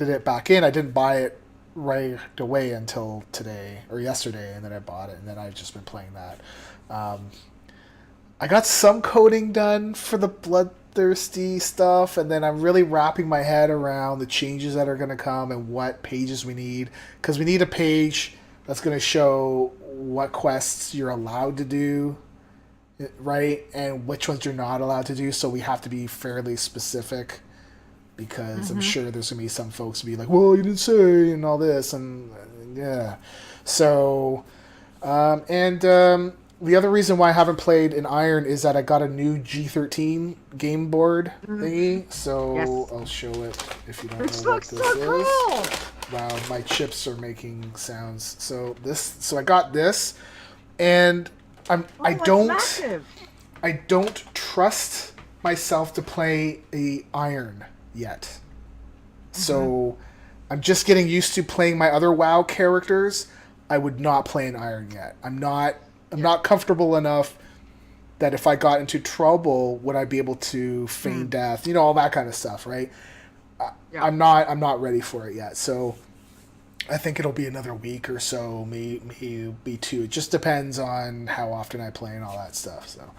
it back in, I didn't buy it right away until today or yesterday, and then I bought it, and then I've just been playing that. I got some coding done for the Bloodthirsty stuff, and then I'm really wrapping my head around the changes that are going to come and what pages we need, because we need a page that's going to show what quests you're allowed to do, right, and which ones you're not allowed to do, so we have to be fairly specific, because I'm sure there's going to be some folks who be like, well, you didn't say, and all this, and yeah. So, the other reason why I haven't played in Iron is that I got a new G13 game board thingy, so Yes. I'll show it if you don't This know what looks this so is. cool. Wow, my chips are making sounds. So I got this, and I It's don't massive. trust myself to play a Iron yet. So I'm just getting used to playing my other WoW characters. I would not play an Iron yet. I'm not comfortable enough that if I got into trouble, would I be able to feign death? You know, all that kind of stuff, right? Yeah. I'm not ready for it yet. So I think it'll be another week or so, maybe 2. It just depends on how often I play and all that stuff. So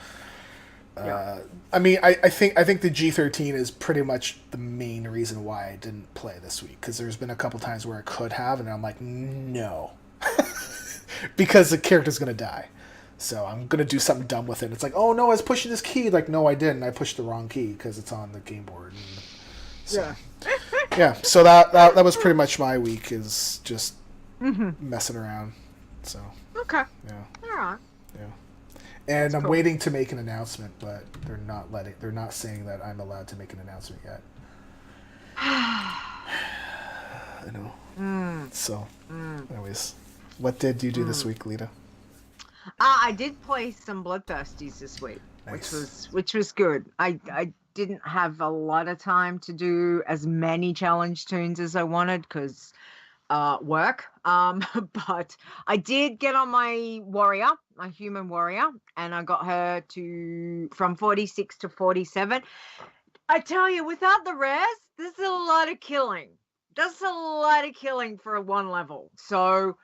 I mean, I think the G13 is pretty much the main reason why I didn't play this week, because there's been a couple times where I could have, and I'm like, no, because the character's gonna die. So I'm gonna do something dumb with it. It's like, oh no, I was pushing this key. Like, no, I didn't. I pushed the wrong key because it's on the game board. And so, yeah. So that was pretty much my week, is just messing around. So Okay. yeah, All right. yeah. And I'm cool. waiting to make an announcement, but they're not saying that I'm allowed to make an announcement yet. I know. So, anyways, what did you do this week, Lita? I did play some Bloodthirsties this week, Nice. which was good. I didn't have a lot of time to do as many challenge tunes as I wanted because work. But I did get on my warrior, my human warrior, and I got her from 46 to 47. I tell you, without the rares, there's a lot of killing. That's a lot of killing for a 1 level. So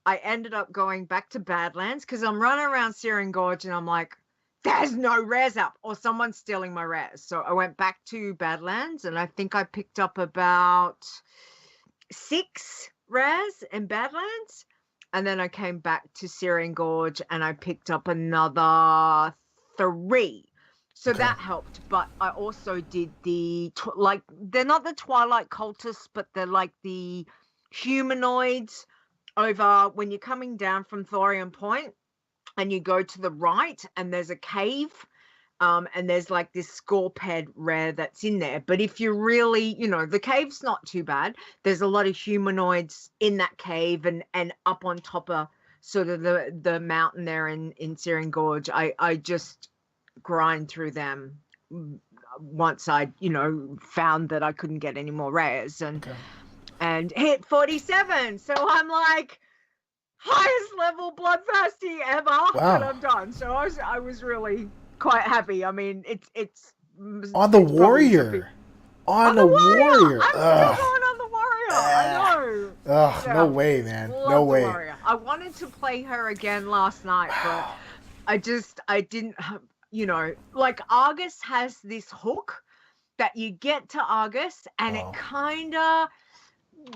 I ended up going back to Badlands because I'm running around Searing Gorge and I'm like, there's no rares up, or someone's stealing my rares. So I went back to Badlands and I think I picked up about 6 rares in Badlands. And then I came back to Searing Gorge and I picked up another 3. So that helped. But I also did they're not the Twilight cultists, but they're like the humanoids over when you're coming down from Thorium Point and you go to the right and there's a cave. And there's like this Scorped rare that's in there. But if you really, the cave's not too bad. There's a lot of humanoids in that cave and up on top of sort of the mountain there in Searing Gorge. I just grind through them once I, found that I couldn't get any more rares and hit 47. So I'm like, highest level Bloodthirsty ever that I've done. So I was really quite happy. I mean, it's on the warrior. On the warrior. I'm still going on the warrior. I know. Ugh, yeah. No way, man. No way. Warrior. I wanted to play her again last night, but I didn't, like Argus has this hook that you get to Argus and it kind of,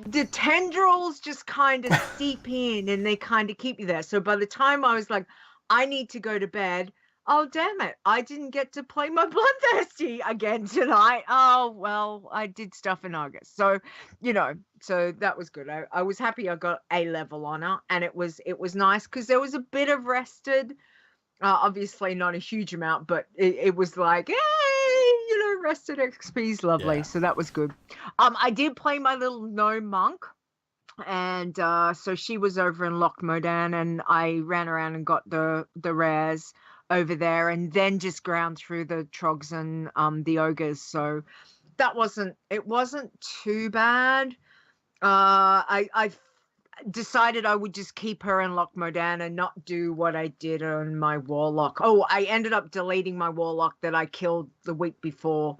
the tendrils just kind of seep in and they kind of keep you there. So by the time I was like, I need to go to bed, oh, damn it, I didn't get to play my Bloodthirsty again tonight. Oh, well, I did stuff in August. So, so that was good. I was happy I got a level on her, and it was nice because there was a bit of rested, obviously not a huge amount, but it was like, hey, rested XP is lovely. Yeah. So that was good. I did play my little gnome monk. And so she was over in Loch Modan, and I ran around and got the rares over there, and then just ground through the trogs and the ogres. So it wasn't too bad. I decided I would just keep her in Loch Modan and not do what I did on my Warlock. Oh, I ended up deleting my Warlock that I killed the week before,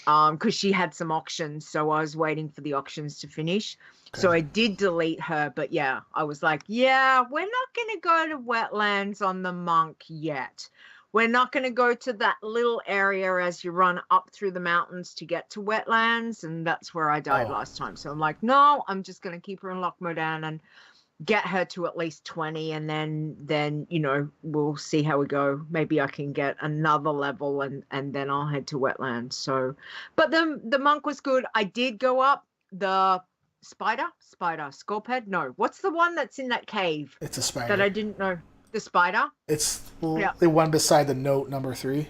because she had some auctions, so I was waiting for the auctions to finish. Okay. So I did delete her, but yeah, I was like, yeah, we're not going to go to wetlands on the monk yet. We're not going to go to that little area as you run up through the mountains to get to wetlands, and that's where I died last time. So I'm like, no, I'm just going to keep her in Loch Modan and get her to at least 20, and then we'll see how we go. Maybe I can get another level, and then I'll head to wetlands. So, but the monk was good. I did go up the scorped. No, what's the one that's in that cave It's a spider. that I didn't know? The spider. It's the one beside the note number 3.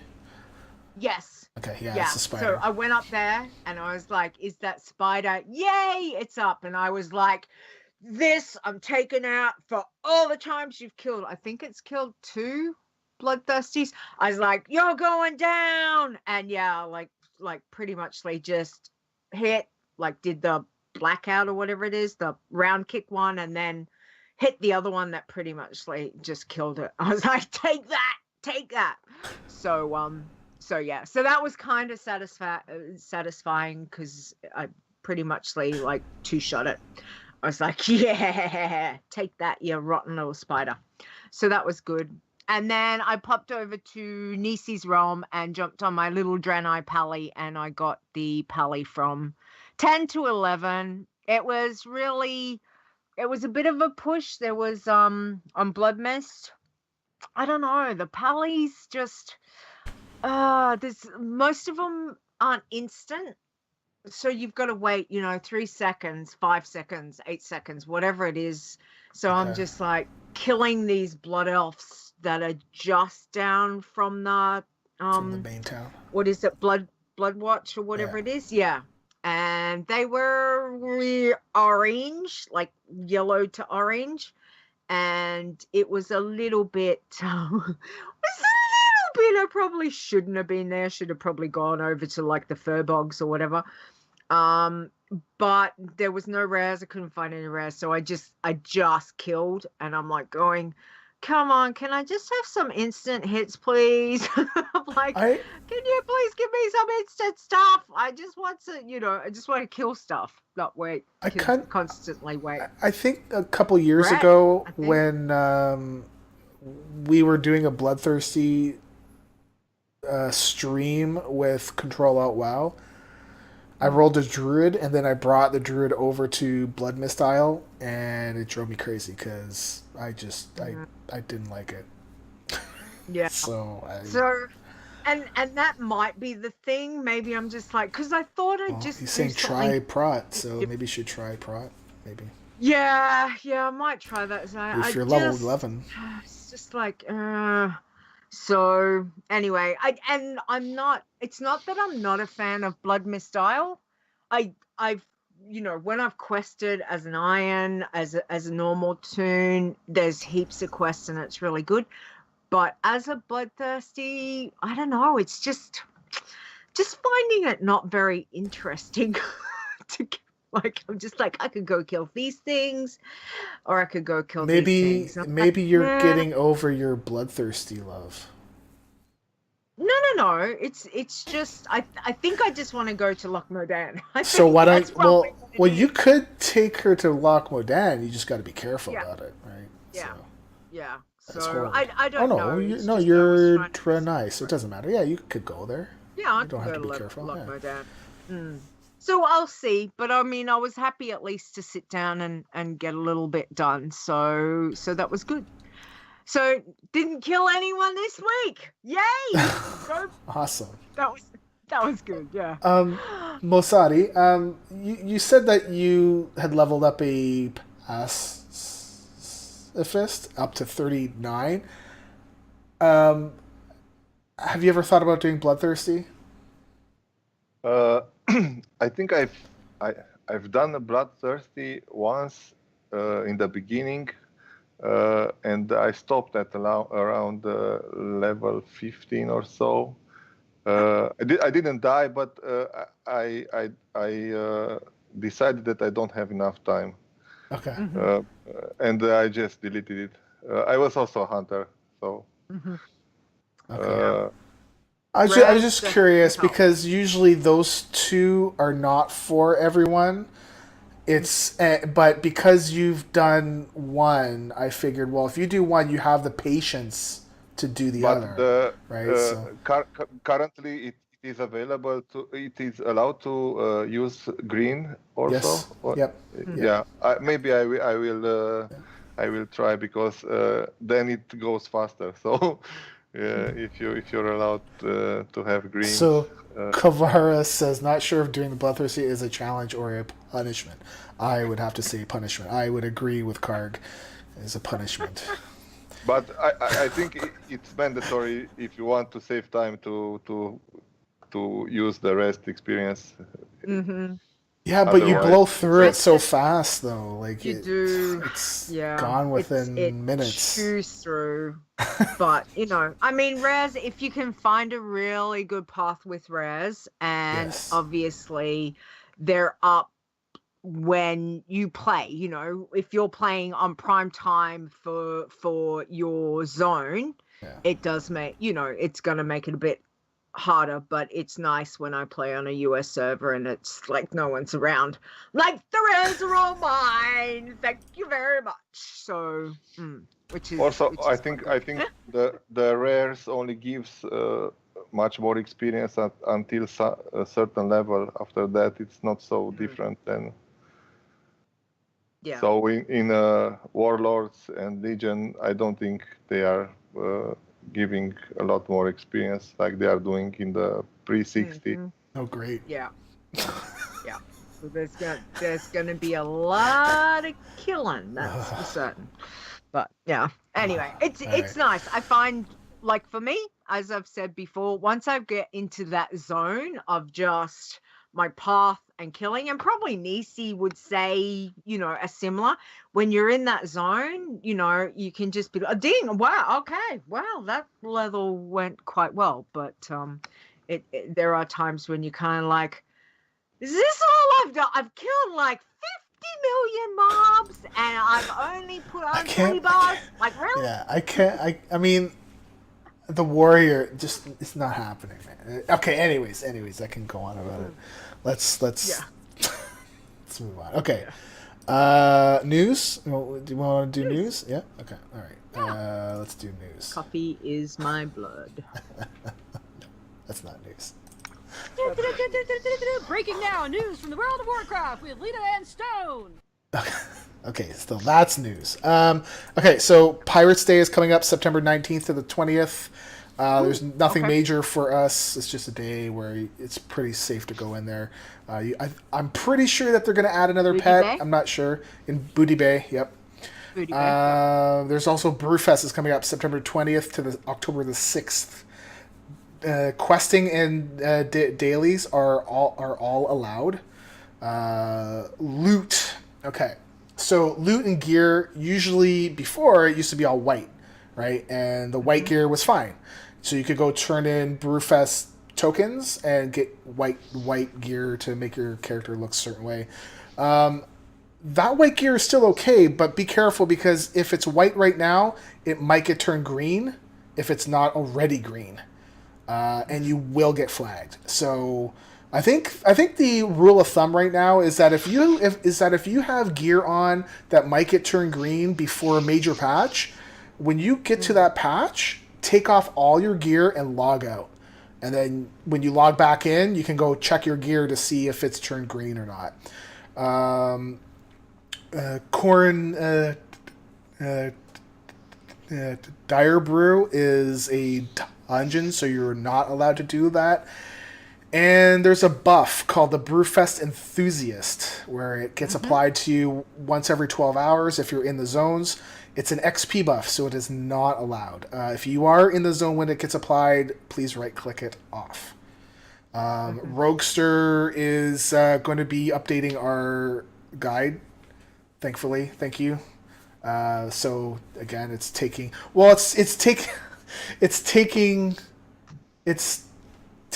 Yes. Okay, yeah, it's a spider. So I went up there and I was like, is that spider? Yay, it's up. And I was like, this I'm taking out for all the times you've killed. I think it's killed 2 bloodthirsties. I was like, you're going down. And yeah, like pretty much they just hit, like did the blackout or whatever it is, the round kick one, and then hit the other one that pretty much like just killed it. I was like, take that. So yeah, so that was kind of satisfying because I pretty much like 2-shot it. I was like, yeah, take that, you rotten little spider. So that was good. And then I popped over to Nisi's Realm and jumped on my little Draenei Pally, and I got the Pally from 10 to 11. It was a bit of a push. There was on Blood Mist, I don't know, the Pallies just there's most of them aren't instant, so you've got to wait 3 seconds, 5 seconds, 8 seconds, whatever it is. So I'm just like killing these blood elves that are just down from the main town. What is it, blood watch or whatever it is. And they were orange, like yellow to orange, and it was a little bit I probably shouldn't have been there. Should have probably gone over to like the fur bogs or whatever. But there was no rares. I couldn't find any rares, so I just killed, and I'm like going, come on, can I just have some instant hits, please? I'm like, can you please give me some instant stuff? I just want to, I just want to kill stuff, not wait. Constantly wait. I think a couple years ago when we were doing a Bloodthirsty stream with Control Alt WoW, I rolled a druid, and then I brought the druid over to Blood Mist Isle, and it drove me crazy because I didn't like it. Yeah. And that might be the thing. Maybe I'm just like, because I thought he's saying try Prot, so maybe you should try Prot, maybe. Yeah, I might try that. If you're level 11. It's just like, so anyway, it's not that I'm not a fan of Blood Mist Isle. I've when I've quested as an Iron, as a normal Toon, there's heaps of quests and it's really good. But as a Bloodthirsty, I don't know, it's just finding it not very interesting to like, I'm just like, I could go kill these things, or I could go kill these things. Maybe you're getting over your Bloodthirsty love. No. It's just I think I just want to go to Loch Modan. So why don't you could take her to Loch Modan. You just got to be careful about it, right? Yeah. So I don't know. You're Draenei, so it doesn't matter. Yeah, you could go there. Yeah, you don't have to be careful. Loch Modan. So I'll see, but I mean, I was happy at least to sit down and get a little bit done. So that was good. So didn't kill anyone this week. Yay! Awesome. That was good. Yeah. Mosotti, you said that you had leveled up a pacifist up to 39. Have you ever thought about doing Bloodthirsty? I think I've done a Bloodthirsty once in the beginning, and I stopped at around level 15 or so. I didn't die, but I decided that I don't have enough time, Okay. and I just deleted it. I was also a hunter, so. Okay. Uh, I was Raz just definitely curious helps. because usually those two are not for everyone. It's but because you've done one, I figured, well, if you do one, you have the patience to do the but other, the right? So currently it is available to it is allowed to use green also. yes, yep, yep. Yeah, maybe I will try because then it goes faster. So if you're allowed to have greens. So Kavara says, not sure if doing the bloodthirsty is a challenge or a punishment. I would have to say punishment. I would agree with Karg as a punishment. But I think it's mandatory if you want to save time to use the rest experience. Yeah, but you Otherwise, blow through it so fast, though. Like You do, it's yeah. gone It within minutes. chews through. But I mean, Raz, if you can find a really good path with Raz, and Yes. obviously they're up when you play. If you're playing on prime time for your zone, Yeah. it does make it's gonna make it a bit harder, but it's nice when I play on a US server and it's like no one's around. Like, the rares are all mine. Thank you very much. So, which is also which I is think quite good. the rares only gives much more experience until a certain level. After that, it's not so different than. Yeah. So in Warlords and Legion, I don't think they are giving a lot more experience like they are doing in the pre-60. Oh, great. Yeah. Yeah. So there's gonna be a lot of killing, that's for certain. But yeah. Anyway, it's right. nice. I find, like, for me, as I've said before, once I get into that zone of just my path and killing, and probably Nisi would say, a similar, when you're in that zone, you can just be like, ding, wow, okay, wow, that level went quite well. But there are times when you kind of like, is this all I've done? I've killed like 50 million mobs and I've only put on 20 bars. Like, really? Yeah, I can't. I mean, the warrior just it's not happening, man. Okay. Anyways, I can go on about it. Let's let's move on. Okay. News. Do you want to do news? Yeah. Okay. All right. Let's do news. Coffee is my blood. That's not news. Breaking now, news from the world of Warcraft with Leeta and Stone. Okay, so that's news. Okay, so Pirates Day is coming up September 19th to the 20th. There's nothing major for us. It's just a day where it's pretty safe to go in there. I'm pretty sure that they're going to add another Booty pet. Bay? I'm not sure. In Booty Bay, yep. Booty Bay. There's also Brewfest is coming up September 20th to the October the 6th. Questing and dailies are all allowed. Loot. Okay. So loot and gear, usually before it used to be all white, right? And the white gear was fine. So you could go turn in Brewfest tokens and get white gear to make your character look a certain way. That white gear is still okay, but be careful because if it's white right now, it might get turned green if it's not already green. And you will get flagged. So I think the rule of thumb right now is that if you have gear on that might get turned green before a major patch, when you get to that patch, take off all your gear and log out. And then when you log back in, you can go check your gear to see if it's turned green or not. Dire Brew is a dungeon, so you're not allowed to do that. And there's a buff called the Brewfest Enthusiast, where it gets applied to you once every 12 hours if you're in the zones. It's an XP buff, so it is not allowed. If you are in the zone when it gets applied, please right-click it off. Roguester is going to be updating our guide, thankfully. Thank you. So again, it's taking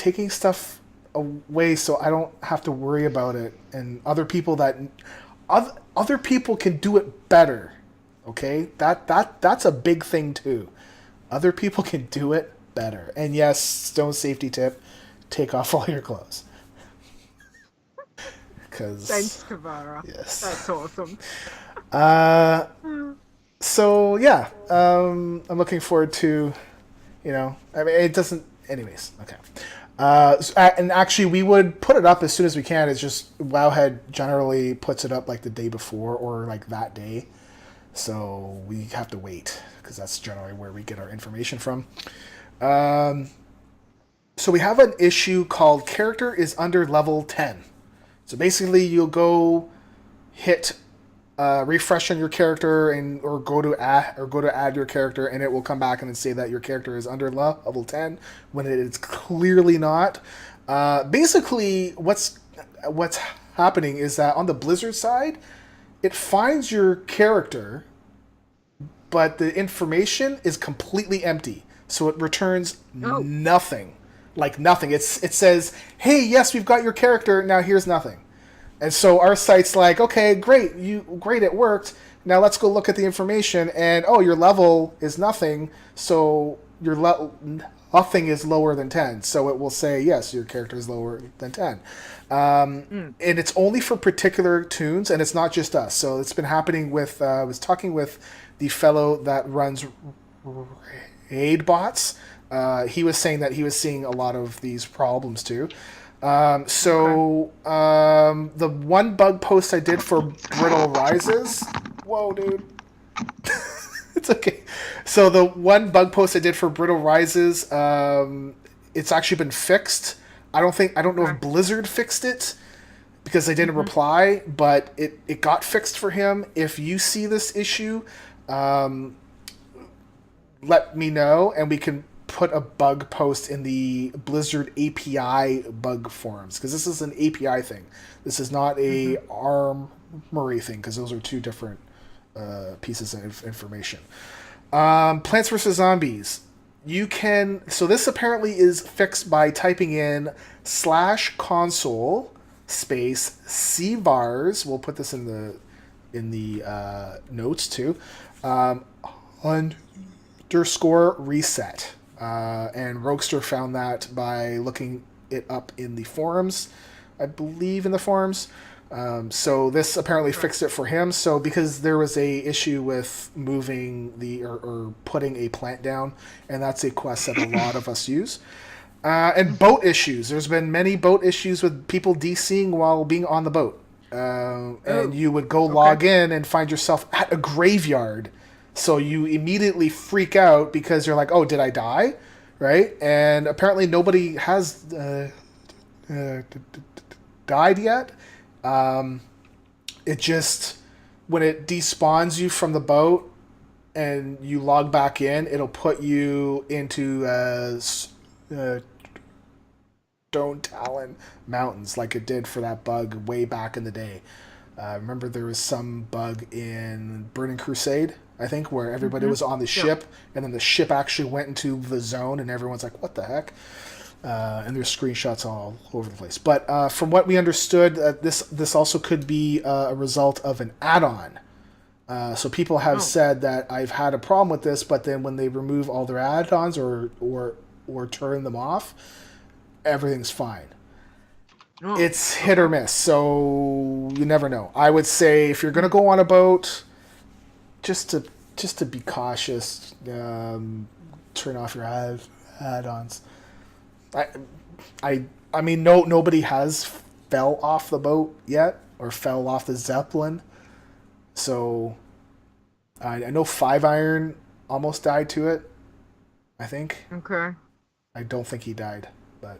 taking stuff away so I don't have to worry about it, and other people can do it better. Okay, that's a big thing too. Other people can do it better. And yes, Stone safety tip: take off all your clothes. Thanks, Kavara. Yes, that's awesome. So yeah, I'm looking forward to, I mean, it doesn't. Anyways, okay. And actually, we would put it up as soon as we can. It's just Wowhead generally puts it up like the day before or like that day. So we have to wait because that's generally where we get our information from. So we have an issue called character is under level 10. So basically you'll go hit refresh on your character or go to add your character, and it will come back and say that your character is under level 10 when it is clearly not. Basically what's happening is that on the Blizzard side, it finds your character, but the information is completely empty. So it returns nothing. Like nothing. It says, hey, yes, we've got your character. Now here's nothing. And so our site's like, okay, great, it worked. Now let's go look at the information, and your level is nothing. So your nothing is lower than 10. So it will say, yes, your character is lower than 10. And it's only for particular Toons, and it's not just us. So it's been happening with, I was talking with the fellow that runs raid bots. He was saying that he was seeing a lot of these problems too. The one bug post I did for Brittle Rises, whoa, dude. It's okay. So the one bug post I did for Brittle Rises, it's actually been fixed. I don't know if Blizzard fixed it because they didn't reply, but it got fixed for him. If you see this issue, let me know, and we can put a bug post in the Blizzard API bug forums, because this is an API thing. This is not a Armory thing, because those are two different pieces of information. Plants vs. Zombies. So this apparently is fixed by typing in /console space cvars. We'll put this in the notes too. Underscore reset. And Roguester found that by looking it up in the forums, I believe in the forums. So this apparently fixed it for him. So because there was a issue with moving or putting a plant down, and that's a quest that a lot of us use. And boat issues. There's been many boat issues with people DCing while being on the boat. And you would go log in and find yourself at a graveyard. So you immediately freak out because you're like, oh, did I die? Right? And apparently nobody has died yet. It just, when it despawns you from the boat and you log back in, it'll put you into Stone Talon Mountains like it did for that bug way back in the day. Remember there was some bug in Burning Crusade, I think, where everybody was on the ship, and then the ship actually went into the zone, and everyone's like, what the heck? And there's screenshots all over the place. But from what we understood, this also could be a result of an add-on. So people have said that I've had a problem with this, but then when they remove all their add-ons or turn them off, everything's fine. It's hit or miss, so you never know. I would say if you're going to go on a boat, just to be cautious, turn off your add-ons. I mean, nobody has fell off the boat yet or fell off the Zeppelin. So I know 5 Iron almost died to it, I think. Okay. I don't think he died, but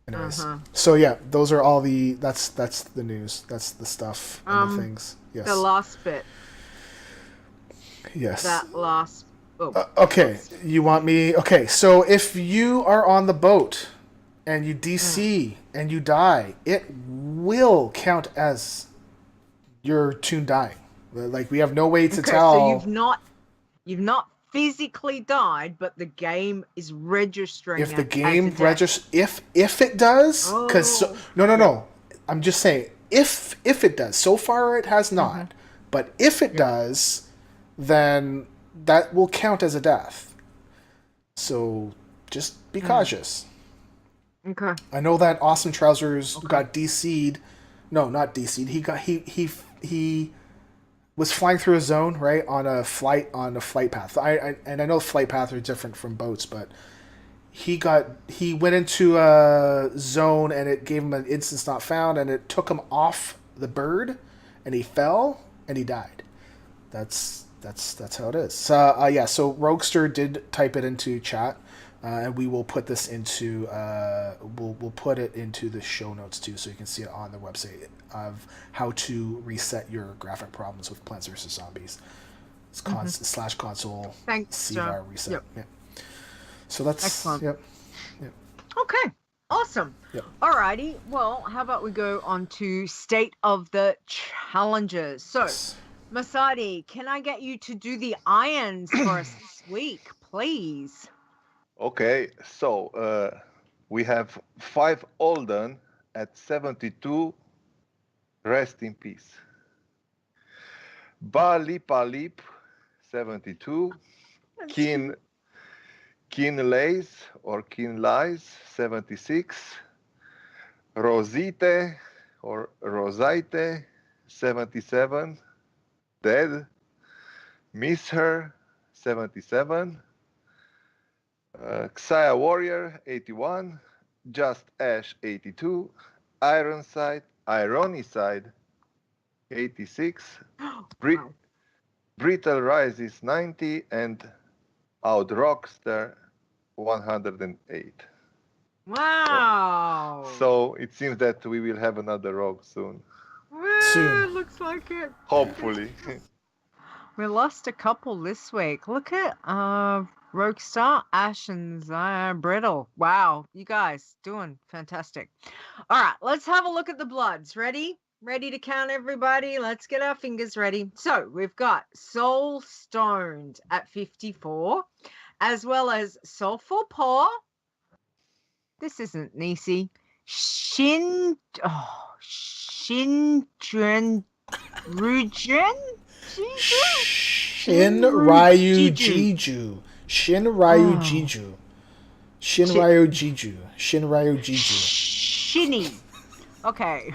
anyways. So yeah, those are all that's the news. That's the stuff and the things. Yes. The last bit. Yes. That last. Okay, you want me? Okay, so if you are on the boat and you DC and you die, it will count as your toon dying. Like we have no way to tell. So you've not physically died, but the game is registering If the it game as a death. registers, if it does, because Oh. no, I'm just saying if it does. So far, it has not, Mm-hmm. but if it does, then that will count as a death. So just be cautious. Okay. I know that Awesome Trousers got DC'd. No, not DC'd. He was flying through a zone, right, on a flight path. I know flight paths are different from boats, but he went into a zone and it gave him an instance not found, and it took him off the bird, and he fell and he died. That's how it is. So Roguester did type it into chat, and we will put this into we'll put it into the show notes too, so you can see it on the website of how to reset your graphic problems with Plants vs Zombies. It's / console Thanks, CVAR reset. Yep. Yeah. So that's Excellent. Yep. Okay. Awesome. Yep. Alrighty. Well, how about we go on to state of the challenges? So, Mosotti, can I get you to do the irons for us this week, please? Okay, so we have 5 Olden at 72. Rest in peace. Balipalip, 72. Kin Lays or Kin Lies, 76. Rosite or Rosite, 77. Dead. Miss Her, 77. Xayah Warrior, 81. Just Ash, 82. Ironicide, 86. Brittle Rises, 90. And Out Rockster, 108. Wow. So it seems that we will have another rogue soon. Soon. Looks like it. Hopefully. We lost a couple this week. Look at Roguestar, Ash, and Brittle. Wow, you guys doing fantastic. All right, let's have a look at the bloods. Ready? Ready to count everybody? Let's get our fingers ready. So we've got Soul Stoned at 54, as well as Soulful Paw. This isn't Nisi. Shinjun Rujen? Shin Ryu Jiju. Shin Ryu Jiju. Shin Ryu Jiju. Shin Ryu Jiju. Shinny. Okay.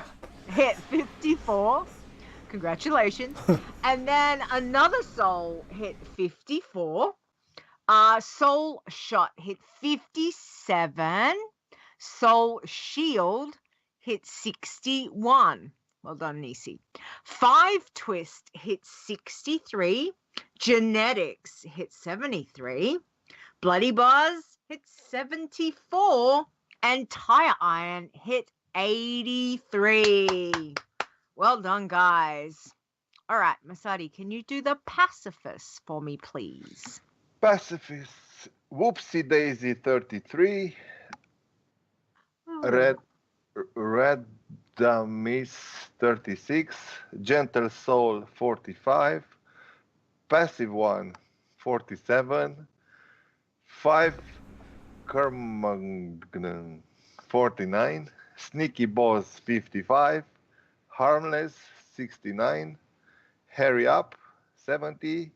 Hit 54. Congratulations. And then another soul hit 54. Soul Shot hit 57. Soul Shield hit 61. Well done, Nisi. 5 Twist hit 63. Genetics hit 73. Bloody Buzz hit 74. And Tire Iron hit 83. Well done, guys. All right, Mosotti, can you do the pacifist for me, please? Pacifist, Whoopsie Daisy, 33. Red Damis, 36. Gentle Soul, 45. Passive One, 47. 5 Kermagnan, 49. Sneaky Boss, 55. Harmless, 69. Hurry Up, 70.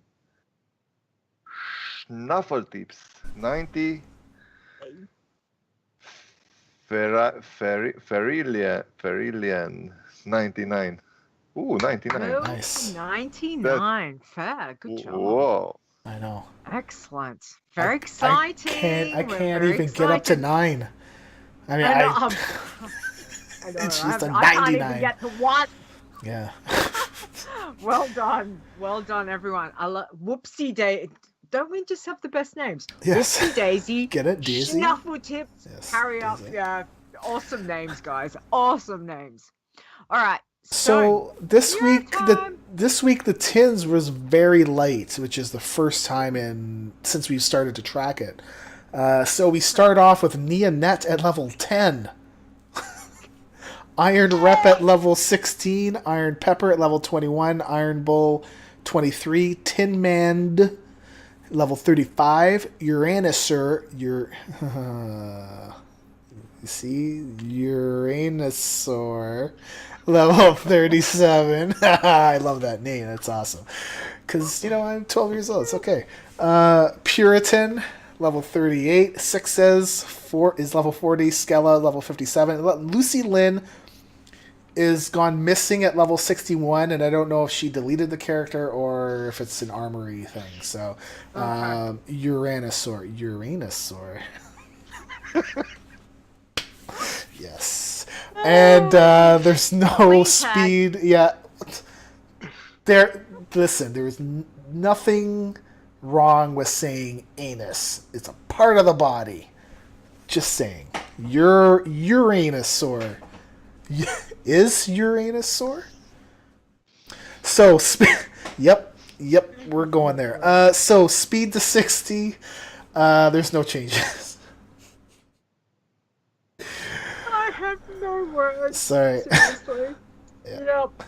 Snuffletips, 90. Ferillian, 99. Ooh, 99. Oh, Nice. 99. Fair. Good job. Whoa. I know. Excellent. Very exciting. I We're can't very even get up to excited. 9. I mean, I know. I And she's a I can't 99. even get to 1. Yeah. Well done. Well done, everyone. I love Whoopsie Day. Don't we just have the best names? Yes. Whoopsie Daisy. Get it, Daisy? Snuffletips. Yes, Hurry up. Daisy. Yeah. Awesome names, guys. Awesome names. All right. So this Your week time. the tins was very light, which is the first time since we started to track it. So we start off with Nia Net at level 10. Iron Rep at level 16, Iron Pepper at level 21, Iron Bull 23, Tin Man Level 35, Uranosaur. You see? Uranosaur. Level 37. I love that name. That's awesome. Because, I'm 12 years old. It's okay. Puritan, level 38. Sixes, 4 is level 40. Skella, level 57. Lucy Lynn is gone missing at level 61, and I don't know if she deleted the character or if it's an armory thing. So, Uranosaur. Yes. And there's no speed. Yeah. Listen, there's nothing wrong with saying anus. It's a part of the body. Just saying. Uranosaur. Is Uranosaur? So, yep, we're going there. So, speed to 60. There's no changes. I have no words. Sorry. Seriously. Yep.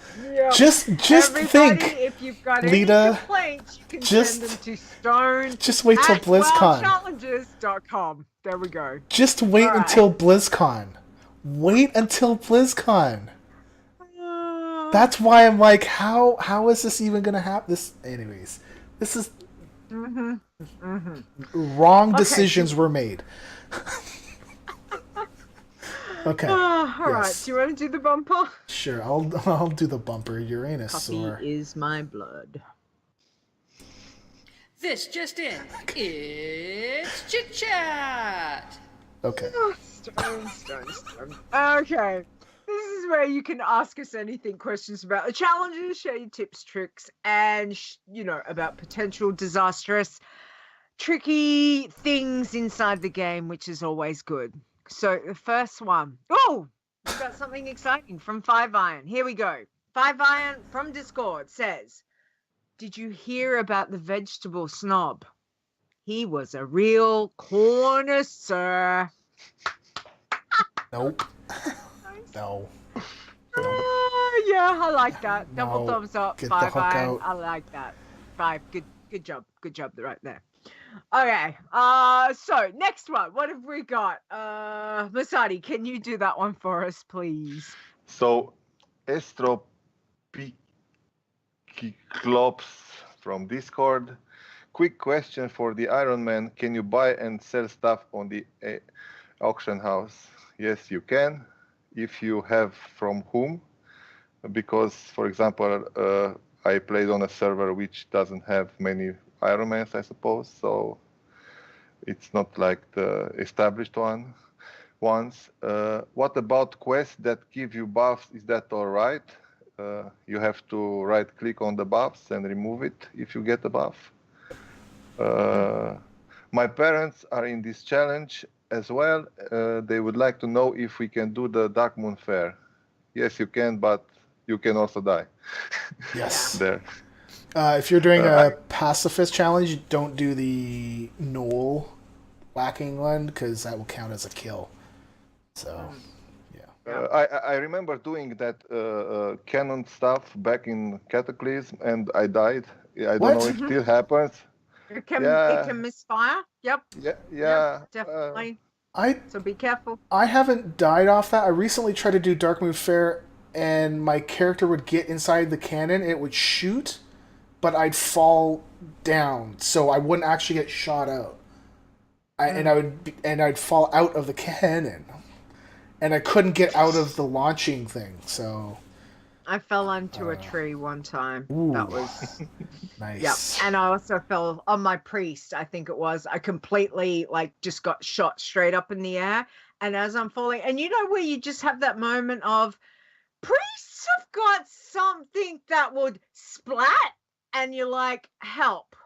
Just Everybody, think, if you've got Leeta, any complaints, you can send them to Stone. Just wait till BlizzCon. WoWchallenges.com. There we go. Just wait until BlizzCon. Wait until BlizzCon. That's why I'm like, how is this even gonna happen? Anyways, this is wrong decisions were made. Okay. All right. Do you want to do the bumper? Sure, I'll do the bumper. Uranosaur. Coffee is my blood. This just in. It's Chit Chat. Okay. Oh, Stone. Okay. This is where you can ask us anything, questions about the challenges, share your tips, tricks, and, about potential disastrous, tricky things inside the game, which is always good. So the first one. Oh, we've got something exciting from 5 Iron. Here we go. 5 Iron from Discord says, did you hear about the vegetable snob? He was a real connoisseur. Nope. No. Yeah, I like that. Double No. thumbs up. Get 5 the hook Iron. out. I like that. 5. Good job. Good job right there. Okay. So next one. What have we got? Mosotti, can you do that one for us, please? So, Estropiclops from Discord. Quick question for the Iron Man. Can you buy and sell stuff on the auction house? Yes, you can. If you have from whom? Because, for example, I played on a server which doesn't have many Ironmans, I suppose, so it's not like the established ones. What about quests that give you buffs? Is that all right? You have to right-click on the buffs and remove it if you get a buff. My parents are in this challenge as well. They would like to know if we can do the Dark Moon Fair. Yes, you can, but you can also die. Yes. There. If you're doing a pacifist challenge, don't do the knoll whacking one because that will count as a kill. So, yeah. I remember doing that canon stuff back in Cataclysm, and I died. I don't know if it still happens. It can misfire. Yep. Yeah. Definitely. So be careful. I haven't died off that. I recently tried to do Dark Moon Fair, and my character would get inside the cannon, and it would shoot, but I'd fall down, so I wouldn't actually get shot out. I'd fall out of the cannon, and I couldn't get out of the launching thing. So I fell onto a tree one time. Ooh. That was nice. yeah, and I also fell on my priest. I think it was. I completely just got shot straight up in the air, and as I'm falling, and where you just have that moment of priests have got something that would splat, and you're like, help.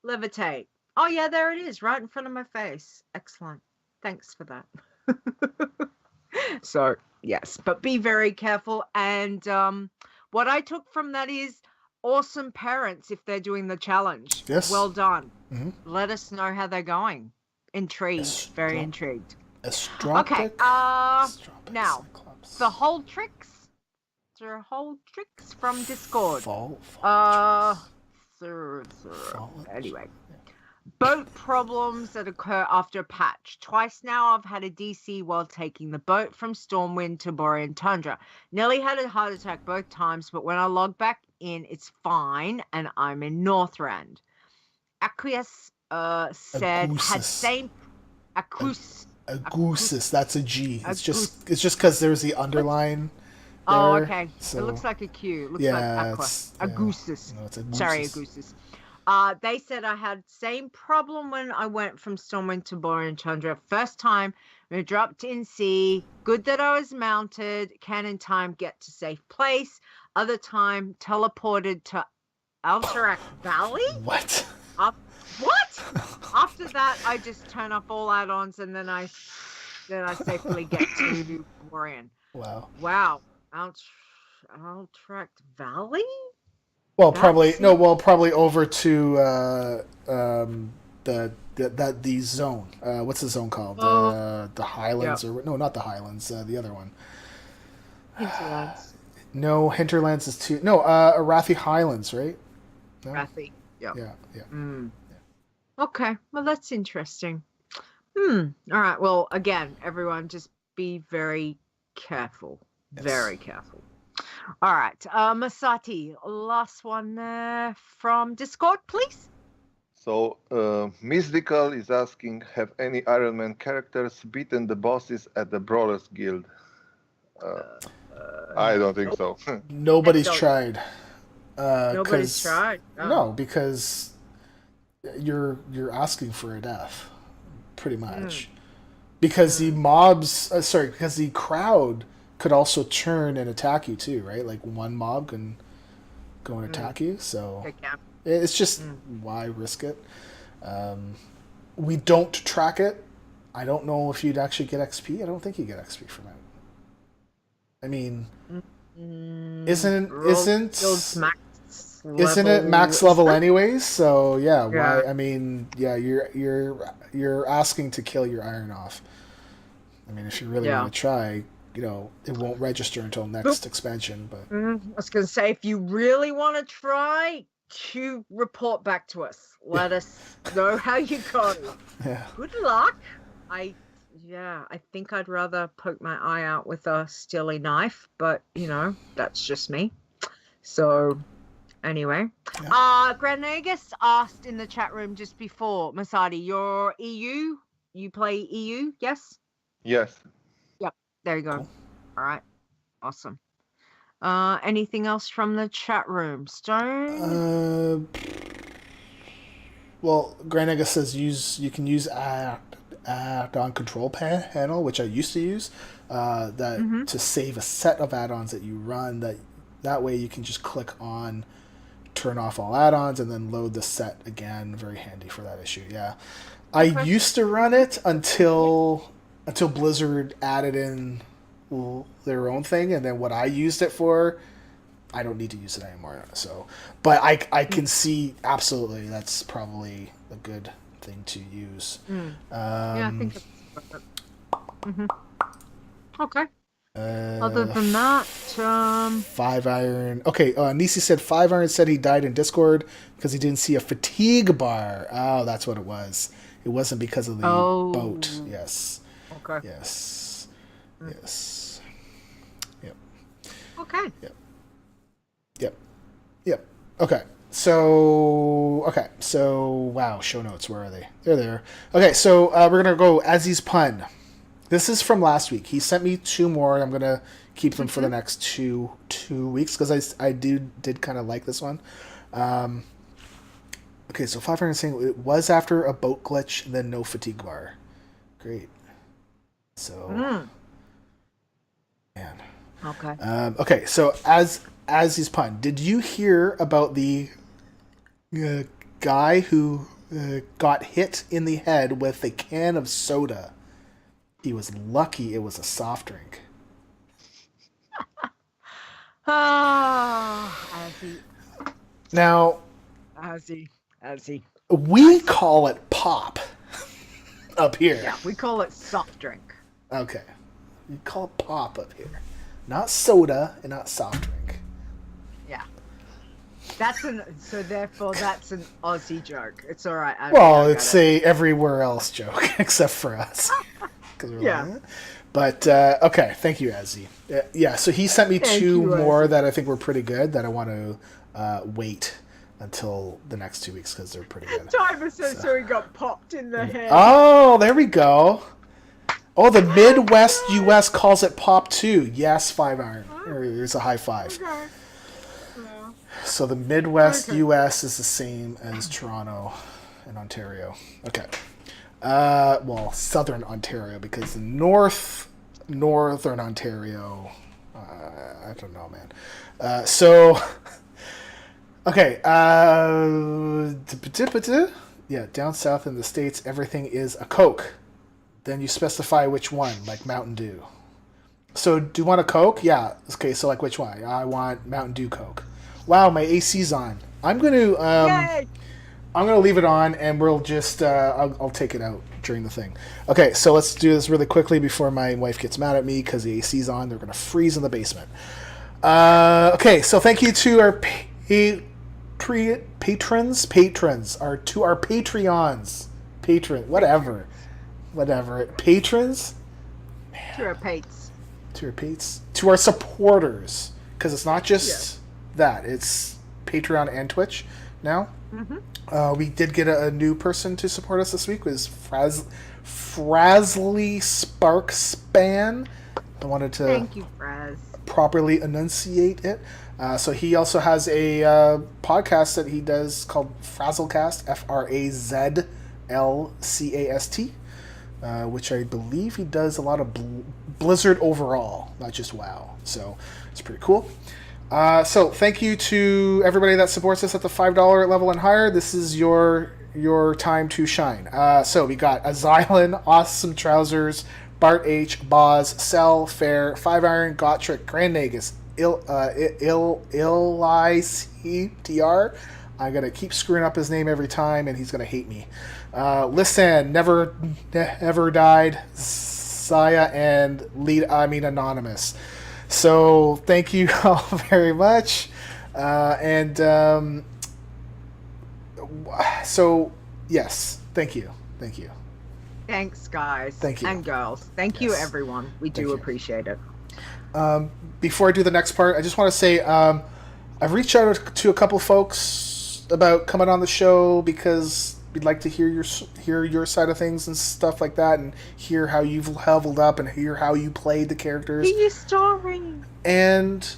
Levitate. Oh yeah, there it is, right in front of my face. Excellent. Thanks for that. So yes, but be very careful. And what I took from that is awesome parents if they're doing the challenge. Yes. Well done. Mm-hmm. Let us know how they're going. Intrigued. Very intrigued. Astropic. Okay. Now the whole tricks. There are whole tricks from Discord. Anyway. Boat problems that occur after a patch. Twice now I've had a DC while taking the boat from Stormwind to Borean Tundra. Nearly had a heart attack both times, but when I log back in, it's fine, and I'm in Northrend. Aqueous said had same Agusis, that's a G. It's just because there's the underline. Oh, there, okay. so, it looks like a Q. It looks yeah, like aqua. Agusis. No, it's Agusis. Sorry, Agusis. They said I had same problem when I went from Stormwind to Borean Tundra. First time, we dropped in sea. Good that I was mounted. Can in time get to safe place. Other time, teleported to Alterac Valley. What? What? After that, I just turn off all add-ons and then I safely get to Borean. Wow. Alterac Valley? Well, probably over to the zone. What's the zone called? The Highlands, or no, not the Highlands. The other one. Hinterlands. No, Hinterlands is too. No, Arathi Highlands, right? No? Arathi. Yeah. Yeah. Okay. Well, that's interesting. All right. Well, again, everyone, just be very careful. Yes. Very careful. All right. Mosotti, last one from Discord, please. So, Mystical is asking, have any Iron Man characters beaten the bosses at the Brawlers Guild? I don't think so. Nobody's tried. Nobody's tried? Oh. No, because you're asking for a death, pretty much. Because the because the crowd could also turn and attack you too, right? Like one mob can go and attack you, so it's just why risk it? We don't track it. I don't know if you'd actually get XP. I don't think you get XP from it. I mean, isn't it max level anyways? So yeah, why? I mean, yeah, you're asking to kill your iron off. I mean, if you really want to try, it won't register until next expansion. But I was going to say, if you really want to try, to report back to us. Let us know how you go. Yeah. Good luck. I think I'd rather poke my eye out with a steely knife, but that's just me. So anyway, Granagus asked in the chat room just before, Mosotti, you're EU? You play EU? Yes. Yes. Yep. There you go. Cool. All right. Awesome. Anything else from the chat room? Stone? Well, Granagus says you can use add-on control panel, which I used to use, to save a set of add-ons that you run. That way you can just click on turn off all add-ons and then load the set again. Very handy for that issue. Yeah, I used to run it until Blizzard added in their own thing, and then what I used it for, I don't need to use it anymore. So, but I can see absolutely that's probably a good thing to use. I think that's okay. Other than that, 5 Iron. Okay, Nisi said 5 Iron said he died in Discord because he didn't see a fatigue bar. Oh, that's what it was. It wasn't because of the boat. Yes. Okay. Yes. Yes. Yep. Okay. Yep. Okay. So wow, show notes. Where are they? They're there. Okay, so we're gonna go Aziz Pun. This is from last week. He sent me 2 more. I'm gonna keep them for the next two weeks because I did kind of like this one. Okay, so 500 saying it was after a boat glitch and then no fatigue bar. Great. So, man. Okay. Okay, so as Aziz Pun, did you hear about the guy who got hit in the head with a can of soda? He was lucky it was a soft drink. Now, we call it pop up here. Yeah, we call it soft drink. Okay. We call it pop up here. Not soda and not soft drink. Yeah. So therefore that's an Aussie joke. It's all right. Well, it's a everywhere else joke except for us. Yeah. But okay, thank you, Azzy. Yeah, so he sent me two more that I think were pretty good that I want to wait until the next 2 weeks because they're pretty good. Timer says so he got popped in the head. Oh, there we go. Oh, the Midwest U.S. calls it pop too. Yes, 5 iron. There's a high five. Okay. So the Midwest U.S. is the same as Toronto and Ontario. Okay. Well, Southern Ontario because the Northern Ontario. I don't know, man. So. Okay, yeah, down south in the States, everything is a Coke. Then you specify which one, like Mountain Dew. So, do you want a Coke? Yeah. Okay, so like which one? I want Mountain Dew Coke. Wow, my AC's on. I'm gonna leave it on, and we'll just I'll take it out during the thing. Okay, so let's do this really quickly before my wife gets mad at me because the AC's on. They're gonna freeze in the basement. Okay, so thank you to our patrons, our Patreons, whatever, patrons, to our pates, to our supporters, because it's not just that, it's Patreon and Twitch now. We did get a new person to support us this week. It was Frazzly Sparkspan. I wanted to thank you, Fraz, properly enunciate it. So he also has a podcast that he does called Frazzlecast, Frazlcast, which I believe he does a lot of Blizzard overall, not just WoW. So it's pretty cool. So thank you to everybody that supports us at the $5 level and higher. This is your time to shine. So we got Azylan, Awesome Trousers, Bart H, Boz, Cell, Fair, 5 Iron, Gotrick, Grand Nagus, ICTR. I'm gonna keep screwing up his name every time, and he's gonna hate me. Listen, never died, Saya, and Anonymous. So thank you all very much, so yes, thank you. Thanks, guys. Thank you. And girls. Thank you, everyone. We do appreciate it. Before I do the next part, I just want to say I've reached out to a couple folks about coming on the show because we'd like to hear your side of things and stuff like that, and hear how you've leveled up and hear how you played the characters. Hear your story. And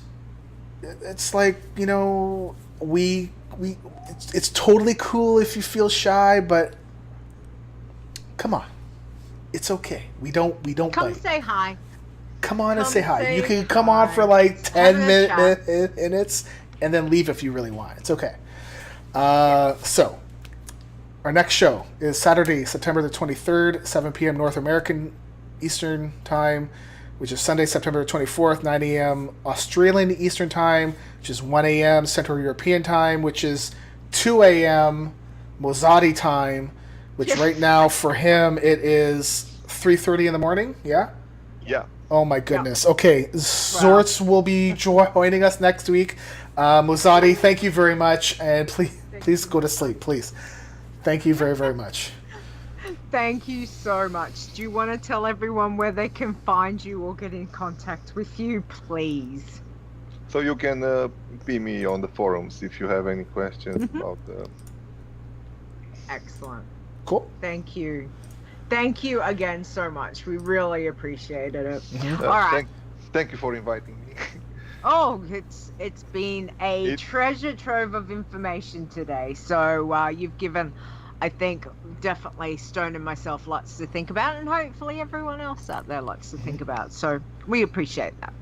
it's like, it's totally cool if you feel shy, but come on. It's okay. We don't Come bite. say hi. Come on and say hi. You can come on for like 10 minutes and then leave if you really want. It's okay. So, our next show is Saturday, September the 23rd, 7 p.m. North American Eastern Time, which is Sunday, September 24th, 9 a.m. Australian Eastern Time, which is 1 a.m. Central European Time, which is 2 a.m. Mosotti Time, which right now for him it is 3:30 in the morning. Yeah? Yeah. Oh my goodness. Okay, Zorts will be joining us next week. Mosotti, thank you very much, and please go to sleep, please. Thank you very, very much. Thank you so much. Do you want to tell everyone where they can find you or get in contact with you, please? So you can be me on the forums if you have any questions about the... Excellent. Cool. Thank you. Thank you again so much. We really appreciated it. Mm-hmm. All right. Thank you for inviting me. Oh, it's been a treasure trove of information today. So you've given, I think, definitely Stone and myself lots to think about, and hopefully everyone else out there lots to think about. So we appreciate that.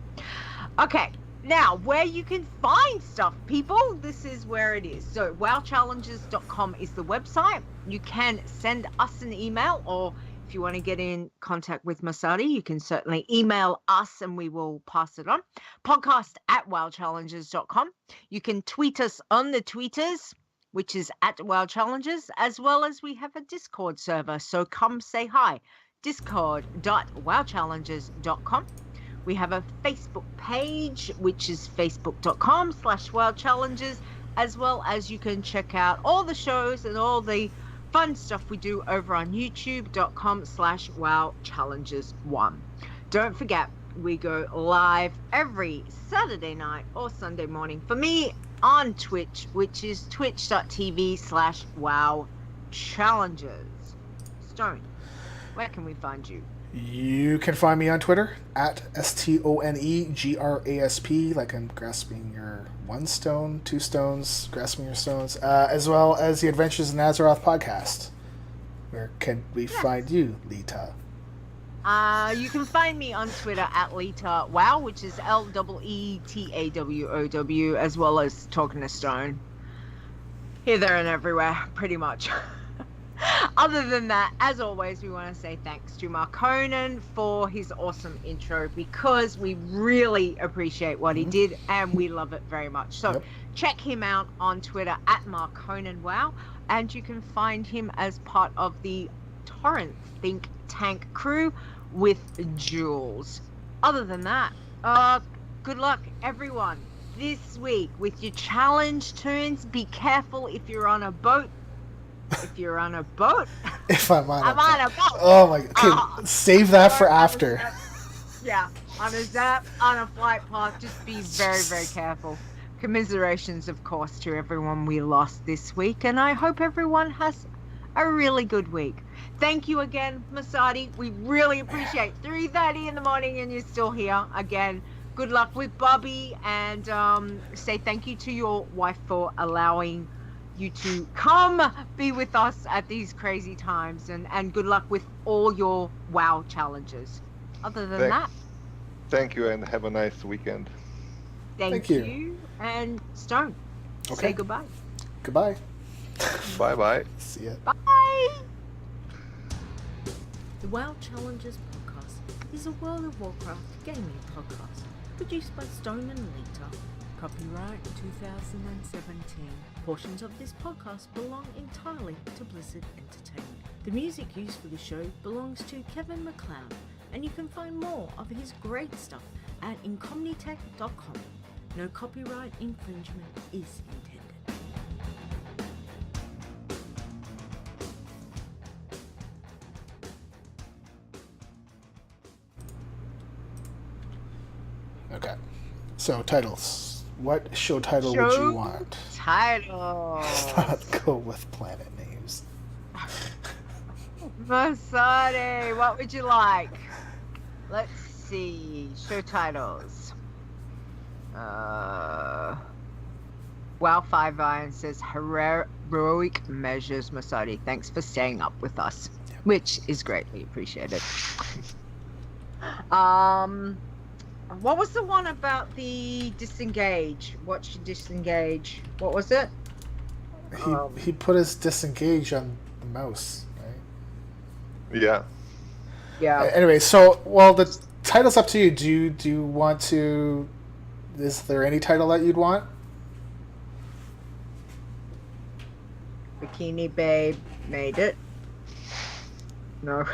Okay, now where you can find stuff, people, this is where it is. So wowchallenges.com is the website. You can send us an email, or if you want to get in contact with Mosotti, you can certainly email us and we will pass it on. podcast@wowchallenges.com. You can tweet us on the tweeters, which is @wowchallenges, as well as we have a Discord server. So come say hi. discord.wowchallenges.com. We have a Facebook page, which is facebook.com/wowchallenges. as well as you can check out all the shows and all the fun stuff we do over on youtube.com/WoWChallenges1. Don't forget, we go live every Saturday night or Sunday morning for me on Twitch, which is twitch.tv/WoWChallenges. Stone, where can we find you? You can find me on Twitter at STONEGRASP, like I'm grasping your one stone, two stones, grasping your stones, as well as the Adventures in Azeroth podcast. Where can we find you, Leeta? You can find me on Twitter at Leeta Wow, which is LEETAWOW, as well as Talking to Stone. Here, there, and everywhere, pretty much. Other than that, as always, we want to say thanks to Marconan for his awesome intro, because we really appreciate what he did and we love it very much. So check him out on Twitter at MarconanWow, and you can find him as part of the Torrent Think Tank crew with Jules. Other than that, good luck, everyone, this week with your challenge Toons. Be careful if you're on a boat. If you're on a boat. If I'm on a boat. Oh my god. Okay, save that for after. Yeah, on a zap, on a flight path, just be very, very careful. Commiserations, of course, to everyone we lost this week, and I hope everyone has a really good week. Thank you again, Mosotti. We really appreciate 3:30 in the morning and you're still here. Again, good luck with Bobby, and say thank you to your wife for allowing you to come be with us at these crazy times, and good luck with all your WoW challenges. Other than that, thank you and have a nice weekend. Thank you. And Stone, say goodbye. Goodbye. Bye. See ya. Bye. The WoW Challenges podcast is a World of Warcraft gaming podcast produced by Stone and Leeta. Copyright 2017. Portions of this podcast belong entirely to Blizzard Entertainment. The music used for the show belongs to Kevin MacLeod, and you can find more of his great stuff at incomnitech.com. No copyright infringement is intended. Okay. So, titles. What show title would you want? Title. Let's not go with planet names. Mosotti, what would you like? Let's see. Show titles. Wow, 5 Iron says heroic measures, Mosotti. Thanks for staying up with us, which is greatly appreciated. What was the one about the disengage? Watch you disengage. What was it? He put his disengage on the mouse, right? Yeah. Anyway, so the title's up to you. Do you want to? Is there any title that you'd want? BikiniBabe made it. No.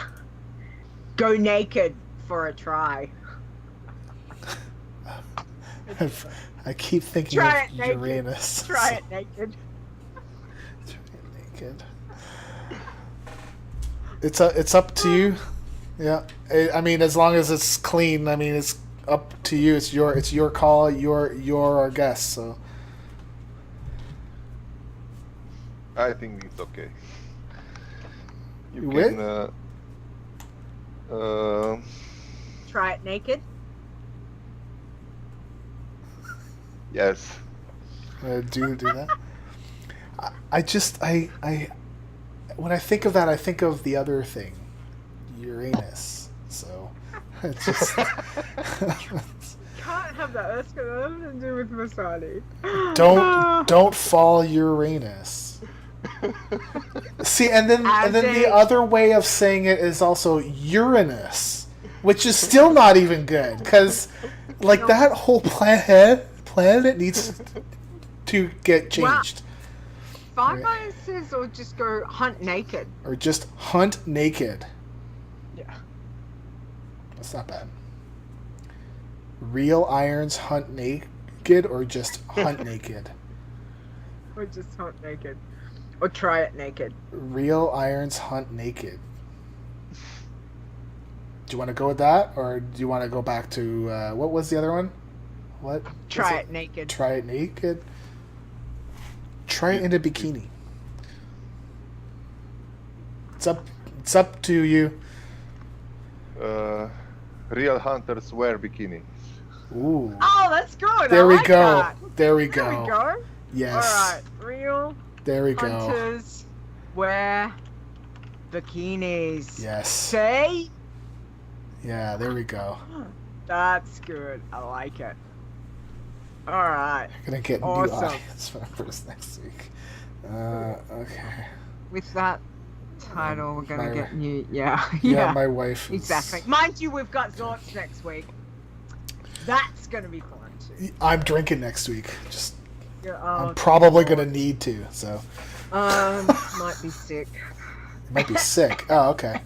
Go naked for a try. I keep thinking Try of it naked. Uranus. Try it naked. Try it naked. It's up to you. Yeah. I mean, as long as it's clean. I mean, it's up to you. It's your call. You're our guest. So. I think it's okay. You can. Try it naked. Yes. Do that. I when I think of that, I think of the other thing, Uranus. So it's just Can't have that. That's got nothing to do with Mosotti. don't fall Uranus. See, and then the other way of saying it is also Uranus, which is still not even good, because like that whole planet needs to get changed. Wow. 5 Iron says, or just go hunt naked. Or just hunt naked. Yeah. That's not bad. Real irons hunt naked, or just hunt naked? Or just hunt naked. Or try it naked. Real irons hunt naked. Do you want to go with that, or do you want to go back to what was the other one? What? Try it naked. Try it naked. Try it in a bikini. It's up to you. Real hunters wear bikinis. Ooh. Oh, that's good. There I we like go. that. There we There go. we go. Yes. All right. Real There we go. hunters wear bikinis. Yes. See? Yeah, there we go. That's good. I like it. All right. Gonna get Awesome. new eyes first next week. Okay. With that title, we're gonna My- get new. Yeah. Yeah, my wife. is- Exactly. Mind you, we've got Zorts next week. That's gonna be fun too. I'm drinking next week. Just Yeah, I'm probably gonna need to. So might be sick. might be sick. Oh, okay.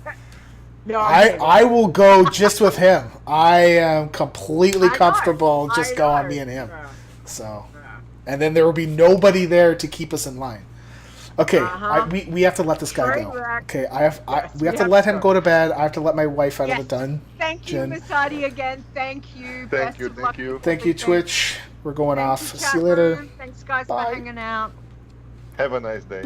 No, I'm kidding. I will go just with him. I am completely I know, comfortable. Just I go on know. me and him. Yeah, So, yeah. and then there will be nobody there to keep us in line. Okay, Uh-huh. we have to let this guy go. Correct. Okay, Yes, we have to let him go to bed. I have to let my wife out Yes. of the dungeon. Thank you, Mosotti, again. Thank you. Best you, of thank luck you. with Thank you, everything. Twitch. We're going Thank off. you, See chat you later. room. Thanks, guys, Bye. for hanging out. Have a nice day.